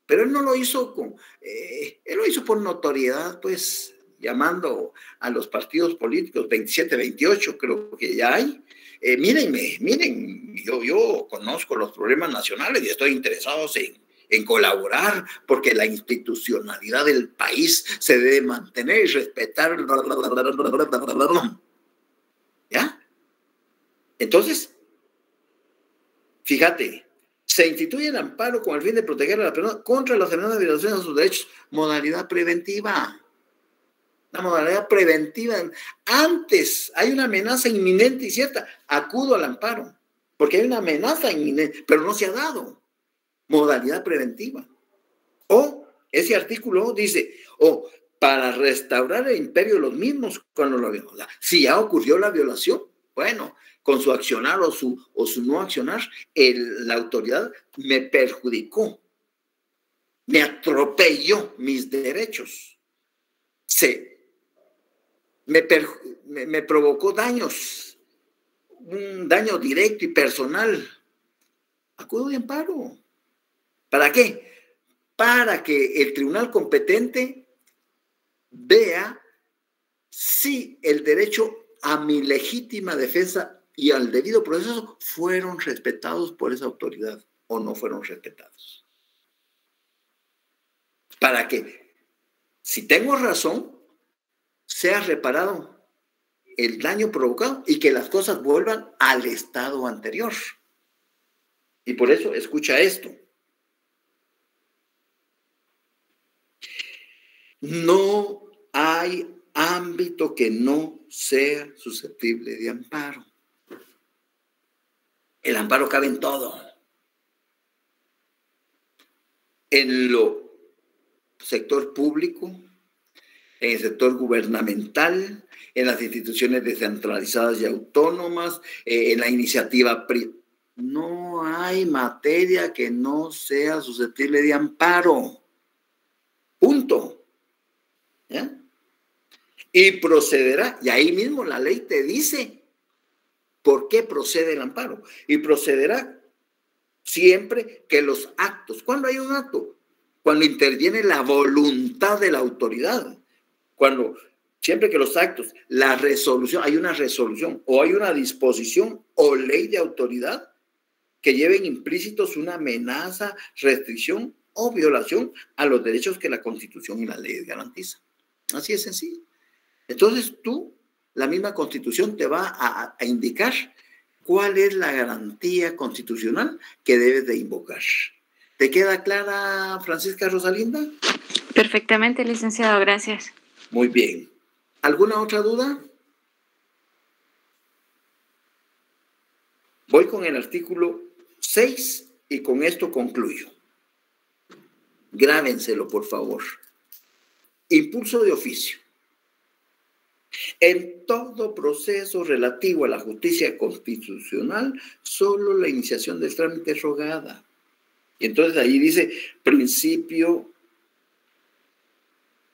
Pero él no lo hizo él lo hizo por notoriedad, pues, llamando a los partidos políticos, 27, 28 creo que ya hay. Miren, yo conozco los problemas nacionales y estoy interesado en colaborar porque la institucionalidad del país se debe mantener y respetar. ¿Ya? Entonces, fíjate, se instituye el amparo con el fin de proteger a la persona contra las amenazas de violación de sus derechos. Modalidad preventiva. La modalidad preventiva. Antes hay una amenaza inminente y cierta, acudo al amparo, porque hay una amenaza inminente, pero no se ha dado. Modalidad preventiva. O ese artículo dice, para restaurar el imperio de los mismos cuando lo viola. Si ya ocurrió la violación, bueno, con su accionar o su no accionar, la autoridad me perjudicó, me atropelló mis derechos. Me provocó daños un daño directo y personal, acudo de amparo. ¿Para qué? Para que el tribunal competente vea si el derecho a mi legítima defensa y al debido proceso fueron respetados por esa autoridad o no fueron respetados. Para que, si tengo razón, sea reparado el daño provocado y que las cosas vuelvan al estado anterior. Y por eso, escucha esto. No hay ámbito que no sea susceptible de amparo. El amparo cabe en todo. En lo sector público, en el sector gubernamental, en las instituciones descentralizadas y autónomas, en la iniciativa privada. No hay materia que no sea susceptible de amparo. Punto. ¿Ya? Y procederá, y ahí mismo la ley te dice por qué procede el amparo. Y procederá siempre que los actos, ¿cuándo hay un acto? Cuando interviene la voluntad de la autoridad. Siempre que los actos, la resolución, hay una resolución o hay una disposición o ley de autoridad que lleven implícitos una amenaza, restricción o violación a los derechos que la Constitución y la ley garantizan. Así es sencillo. Entonces la misma Constitución te va a indicar cuál es la garantía constitucional que debes de invocar. ¿Te queda clara, Francisca Rosalinda? Perfectamente, licenciado, gracias. Muy bien. ¿Alguna otra duda? Voy con el artículo 6 y con esto concluyo. Grábenselo, por favor. Impulso de oficio. En todo proceso relativo a la justicia constitucional, solo la iniciación del trámite es rogada. Y entonces ahí dice principio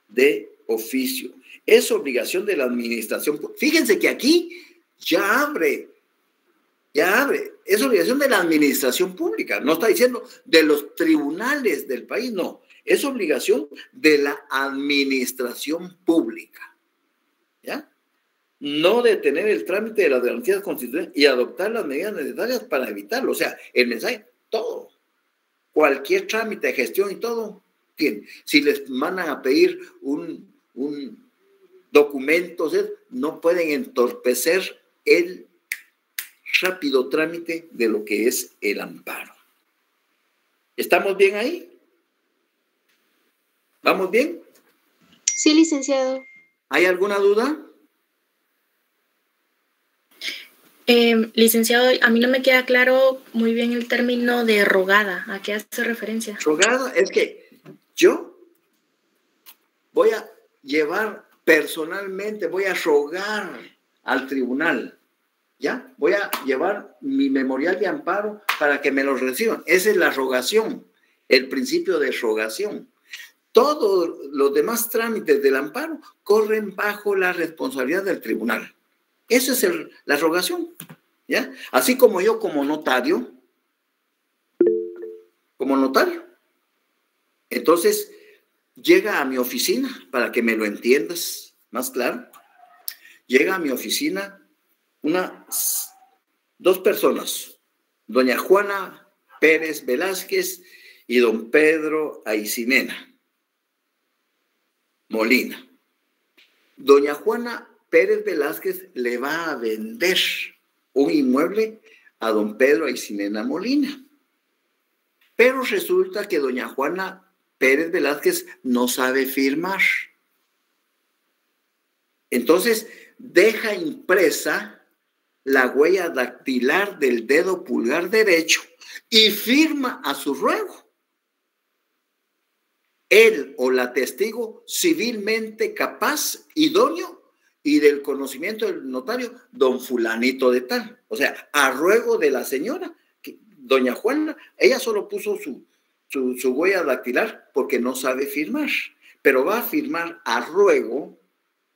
de oficio. Es obligación de la administración. Fíjense que aquí ya abre. Es obligación de la administración pública. No está diciendo de los tribunales del país, no. Es obligación de la administración pública. ¿Ya? No detener el trámite de las garantías constitucionales y adoptar las medidas necesarias para evitarlo. O sea, el mensaje, todo. Cualquier trámite de gestión y todo tiene. Si les mandan a pedir un documento, no pueden entorpecer el rápido trámite de lo que es el amparo. ¿Estamos bien ahí? ¿Vamos bien? Sí, licenciado. ¿Hay alguna duda? Licenciado, a mí no me queda claro muy bien el término de rogada. ¿A qué hace referencia? Rogada es que yo voy a llevar personalmente, voy a rogar al tribunal, ¿ya? Voy a llevar mi memorial de amparo para que me lo reciban. Esa es la rogación, el principio de rogación. Todos los demás trámites del amparo corren bajo la responsabilidad del tribunal. Esa es la rogación, ¿ya? Así como yo como notario, entonces llega a mi oficina, para que me lo entiendas más claro, llega a mi oficina dos personas, doña Juana Pérez Velázquez y don Pedro Aycinena Molina. Doña Juana Pérez Velázquez le va a vender un inmueble a don Pedro Aycinena Molina. Pero resulta que doña Juana Pérez Velázquez no sabe firmar. Entonces, deja impresa la huella dactilar del dedo pulgar derecho y firma a su ruego. Él o la testigo civilmente capaz, idóneo y del conocimiento del notario, don fulanito de tal. O sea, a ruego de la señora, doña Juana, ella solo puso su huella dactilar porque no sabe firmar, pero va a firmar a ruego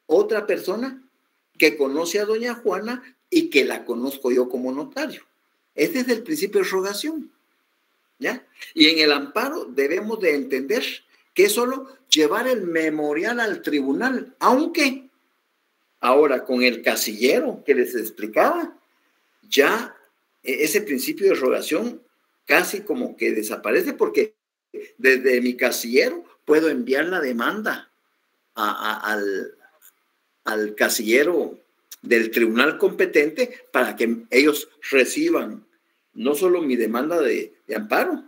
otra persona que conoce a doña Juana, y que la conozco yo como notario. Este es el principio de rogación, ¿ya? Y en el amparo debemos de entender que es solo llevar el memorial al tribunal, aunque ahora con el casillero que les explicaba, ya ese principio de rogación casi como que desaparece, porque desde mi casillero puedo enviar la demanda al casillero del tribunal competente para que ellos reciban no solo mi demanda de amparo,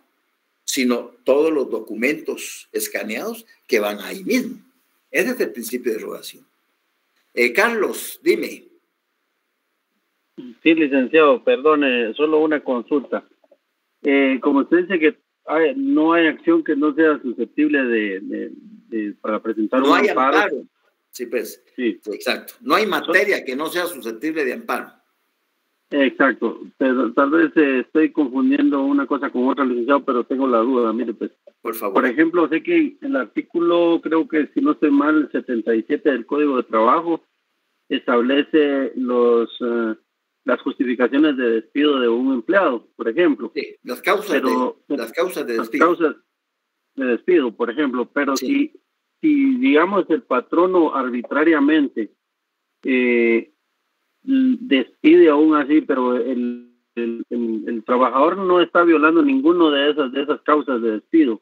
sino todos los documentos escaneados que van ahí mismo. Ese es el principio de rogación. Carlos, dime. Sí, licenciado, perdone, solo una consulta. Como usted dice que no hay acción que no sea susceptible para presentar no un hay amparo. amparo. Sí, pues, sí, exacto. No hay materia que no sea susceptible de amparo. Exacto, pero tal vez estoy confundiendo una cosa con otra, licenciado, pero tengo la duda. Mire, pues, por favor. Por ejemplo, sé que en el artículo, creo que si no estoy mal, el 77 del Código de Trabajo establece las justificaciones de despido de un empleado, por ejemplo. Sí, las causas de despido. Las causas de despido, por ejemplo, pero sí. si digamos el patrono arbitrariamente despide aún así, pero el trabajador no está violando ninguno de esas causas de despido,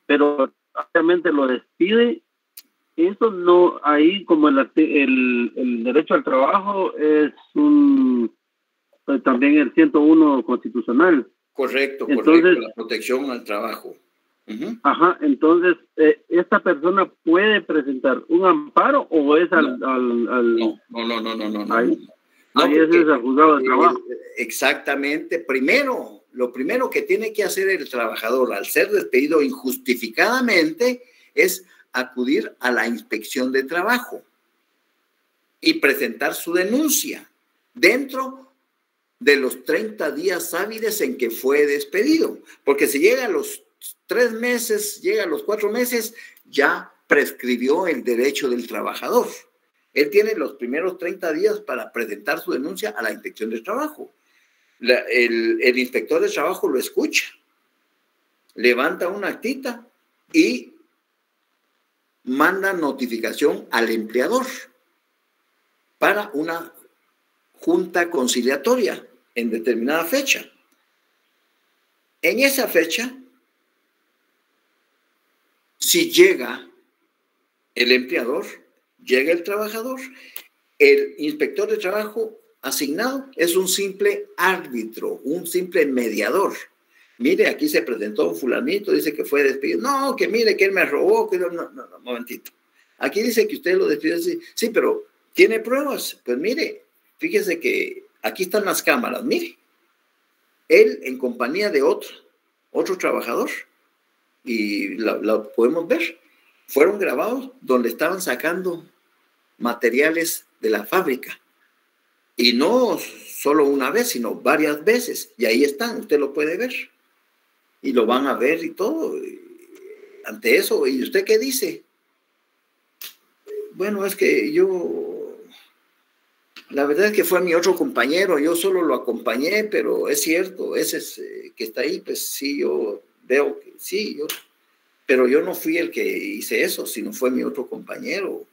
pero obviamente lo despide, eso no, ahí como el derecho al trabajo es también el 101 constitucional. Correcto, entonces, la protección al trabajo. Ajá, entonces, ¿esta persona puede presentar un amparo o es No, ahí es el juzgado de trabajo? Exactamente. Lo primero que tiene que hacer el trabajador al ser despedido injustificadamente es acudir a la inspección de trabajo y presentar su denuncia dentro de los 30 días hábiles en que fue despedido, porque si llega a los 3 meses, llega a los 4 meses, ya prescribió el derecho del trabajador. Él tiene los primeros 30 días para presentar su denuncia a la inspección de trabajo. El inspector de trabajo lo escucha, levanta una actita y manda notificación al empleador para una junta conciliatoria en determinada fecha. En esa fecha, si llega el empleador, llega el trabajador, el inspector de trabajo asignado es un simple árbitro, un simple mediador. Mire, aquí se presentó un fulanito, dice que fue despedido. No, que mire, que él me robó. No, momentito. Aquí dice que usted lo despidió. Sí, pero ¿tiene pruebas? Pues mire, fíjese que aquí están las cámaras, mire. Él en compañía de otro trabajador, y lo podemos ver, fueron grabados donde estaban sacando materiales de la fábrica. Y no solo una vez, sino varias veces. Y ahí están, usted lo puede ver. Y lo van a ver y todo. Ante eso, ¿y usted qué dice? Bueno, es que la verdad es que fue mi otro compañero, yo solo lo acompañé, pero es cierto, ese que está ahí, pues sí, yo veo que sí, pero yo no fui el que hice eso, sino fue mi otro compañero.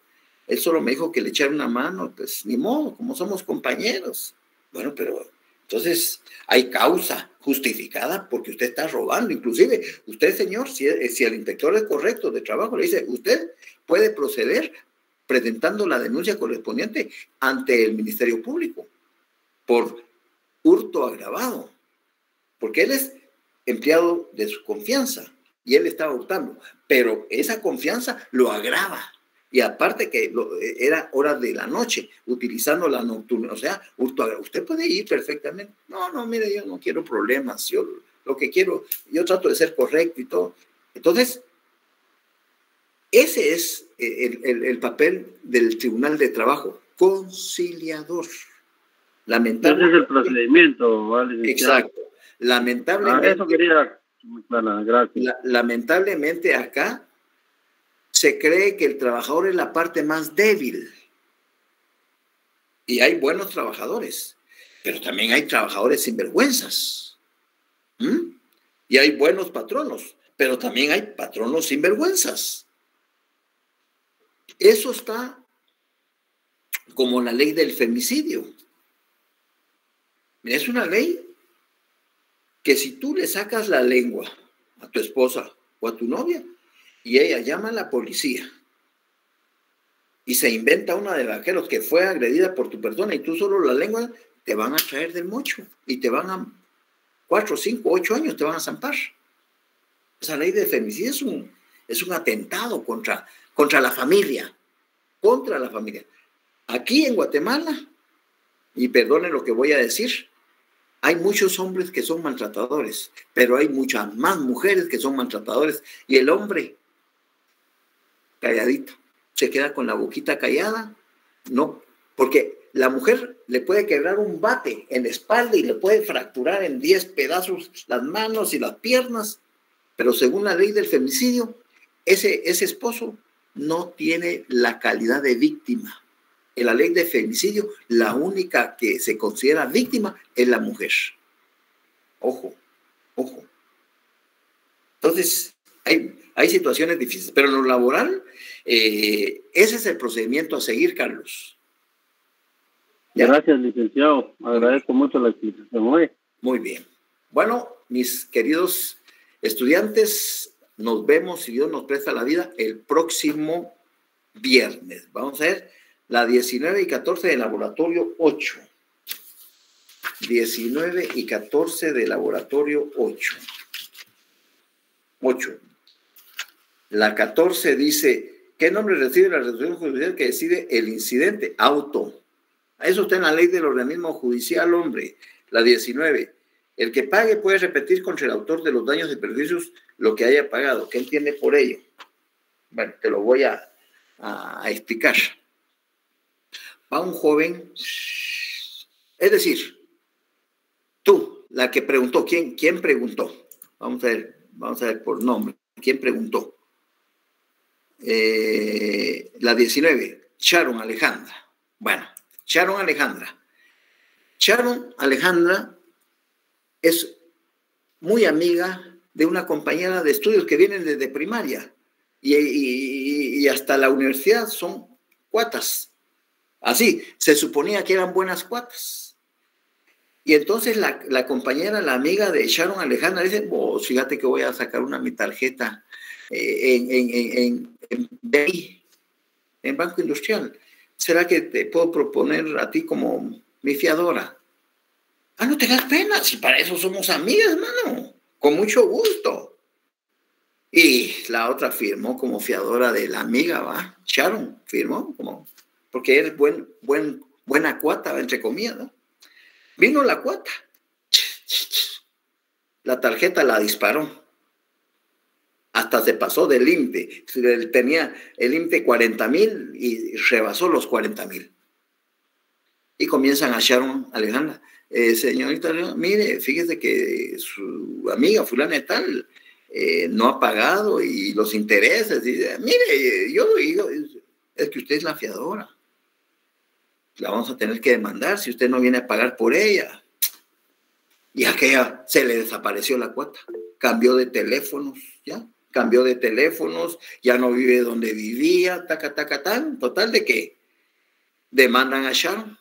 Él solo me dijo que le echara una mano, pues ni modo, como somos compañeros. Bueno, pero entonces hay causa justificada porque usted está robando. Inclusive, usted, señor, si el inspector es correcto de trabajo, le dice, usted puede proceder presentando la denuncia correspondiente ante el Ministerio Público por hurto agravado, porque él es empleado de su confianza y él estaba hurtando, pero esa confianza lo agrava. Y aparte que era horas de la noche, utilizando la nocturna, o sea, usted puede ir perfectamente. No, mire, yo no quiero problemas, yo lo que quiero, yo trato de ser correcto y todo. Entonces, ese es el papel del Tribunal de Trabajo, conciliador. Lamentablemente. Ese es el procedimiento, ¿vale? Exacto. Lamentablemente. Eso quería. Gracias. Lamentablemente acá se cree que el trabajador es la parte más débil. Y hay buenos trabajadores, pero también hay trabajadores sinvergüenzas. Y hay buenos patronos, pero también hay patronos sinvergüenzas. Eso está como la ley del femicidio. Es una ley que si tú le sacas la lengua a tu esposa o a tu novia y ella llama a la policía y se inventa una de vaqueros que fue agredida por tu persona y tú solo la lengua, te van a traer del mocho y te van a 4, 5, 8 años te van a zampar. Esa ley de femicidio es un atentado contra la familia, contra la familia. Aquí en Guatemala, y perdonen lo que voy a decir, hay muchos hombres que son maltratadores, pero hay muchas más mujeres que son maltratadores. Y el hombre, calladito, se queda con la boquita callada, no, porque la mujer le puede quebrar un bate en la espalda y le puede fracturar en 10 pedazos las manos y las piernas, pero según la ley del femicidio, ese esposo no tiene la calidad de víctima. En la ley de femicidio, la única que se considera víctima es la mujer. Ojo, ojo. Entonces, hay situaciones difíciles, pero en lo laboral, ese es el procedimiento a seguir, Carlos. ¿Ya? Gracias, licenciado. Agradezco mucho la explicación hoy. Muy bien. Bueno, mis queridos estudiantes, nos vemos, si Dios nos presta la vida, el próximo viernes. Vamos a ver la 19 y 14 de laboratorio 8. 19 y 14 de laboratorio 8. 8. La 14 dice, ¿qué nombre recibe la resolución judicial que decide el incidente? Auto. Eso está en la ley del organismo judicial, hombre. La 19. El que pague puede repetir contra el autor de los daños y perjuicios lo que haya pagado. ¿Qué entiende por ello? Bueno, te lo voy a explicar. Va un joven, es decir, tú, la que preguntó, ¿quién preguntó? Vamos a ver por nombre, ¿quién preguntó? La 19, Sharon Alejandra. Bueno, Sharon Alejandra es muy amiga de una compañera de estudios que vienen desde primaria y hasta la universidad son cuatas. Así, se suponía que eran buenas cuatas. Y entonces la compañera, la amiga de Sharon Alejandra dice, fíjate que voy a sacar mi tarjeta en Banco Industrial. ¿Será que te puedo proponer a ti como mi fiadora? No tengas pena, si para eso somos amigas, hermano. Con mucho gusto. Y la otra firmó como fiadora de la amiga, ¿va? Sharon firmó como... porque eres buena cuata, entre comillas, ¿no? Vino la cuata. La tarjeta la disparó. Hasta se pasó del límite. Tenía el límite 40,000 y rebasó los 40,000. Y comienzan a Sharon Alejandra. Señorita, mire, fíjese que su amiga fulana de tal no ha pagado y los intereses. Y, mire, yo es que usted es la fiadora. La vamos a tener que demandar si usted no viene a pagar por ella. Y aquella se le desapareció la cuota. Cambió de teléfonos, ¿ya? Cambió de teléfonos, ya no vive donde vivía, tan. Total de que demandan a Sharon.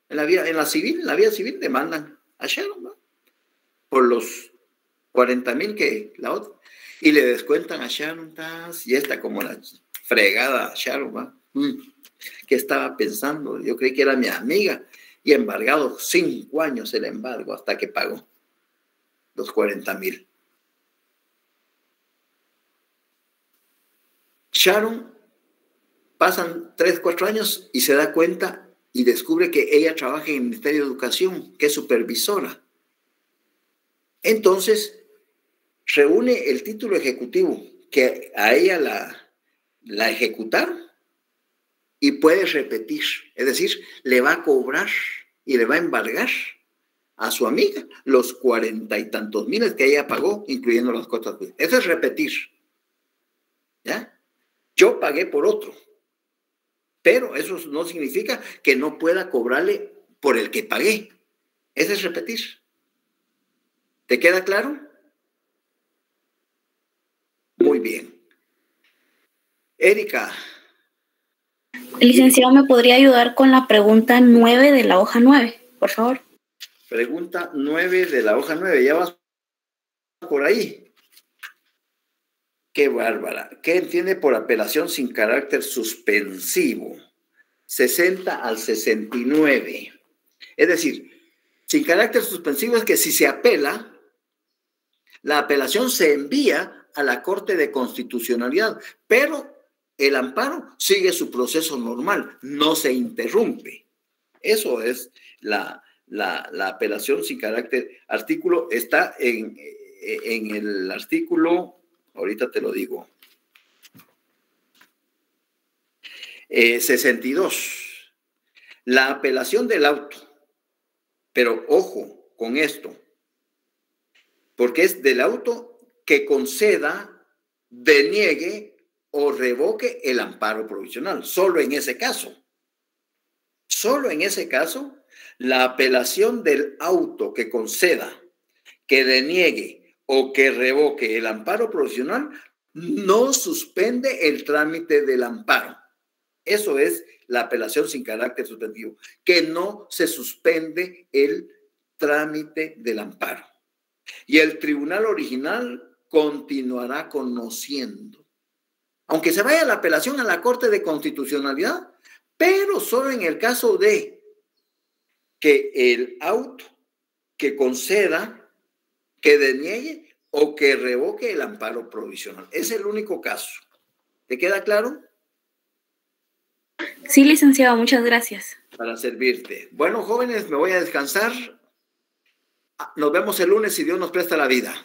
En la vía civil demandan a Sharon, ¿no? Por los 40,000 que la otra. Y le descuentan a Sharon, y esta como la fregada Sharon, ¿va? ¿Qué estaba pensando? Yo creí que era mi amiga. Y embargado 5 años el embargo hasta que pagó los 40,000. Sharon, pasan 3, 4 años y se da cuenta y descubre que ella trabaja en el Ministerio de Educación, que es supervisora. Entonces, reúne el título ejecutivo que a ella la ejecutaron y puede repetir. Es decir, le va a cobrar y le va a embargar a su amiga los 40 y tantos miles que ella pagó, incluyendo las cuotas. Eso es repetir. ¿Ya? Yo pagué por otro. pero eso no significa que no pueda cobrarle por el que pagué. Ese es repetir. ¿Te queda claro? Muy bien. Erika. El licenciado, ¿me podría ayudar con la pregunta 9 de la hoja 9, por favor? Pregunta 9 de la hoja 9. Ya vas por ahí. Qué bárbara. ¿Qué entiende por apelación sin carácter suspensivo? 60 al 69. Es decir, sin carácter suspensivo es que si se apela, la apelación se envía a la Corte de Constitucionalidad, pero el amparo sigue su proceso normal, no se interrumpe. Eso es la apelación sin carácter. Artículo está en el artículo, ahorita te lo digo, 62. La apelación del auto, pero ojo con esto, porque es del auto que conceda, deniegue o revoque el amparo provisional. Solo en ese caso, la apelación del auto que conceda, que deniegue o que revoque el amparo provisional no suspende el trámite del amparo. Eso es la apelación sin carácter suspensivo, que no se suspende el trámite del amparo. Y el tribunal original continuará conociendo, aunque se vaya la apelación a la Corte de Constitucionalidad, pero solo en el caso de que el auto que conceda, que deniegue o que revoque el amparo provisional. Es el único caso. ¿Te queda claro? Sí, licenciado, muchas gracias. Para servirte. Bueno, jóvenes, me voy a descansar. Nos vemos el lunes si Dios nos presta la vida.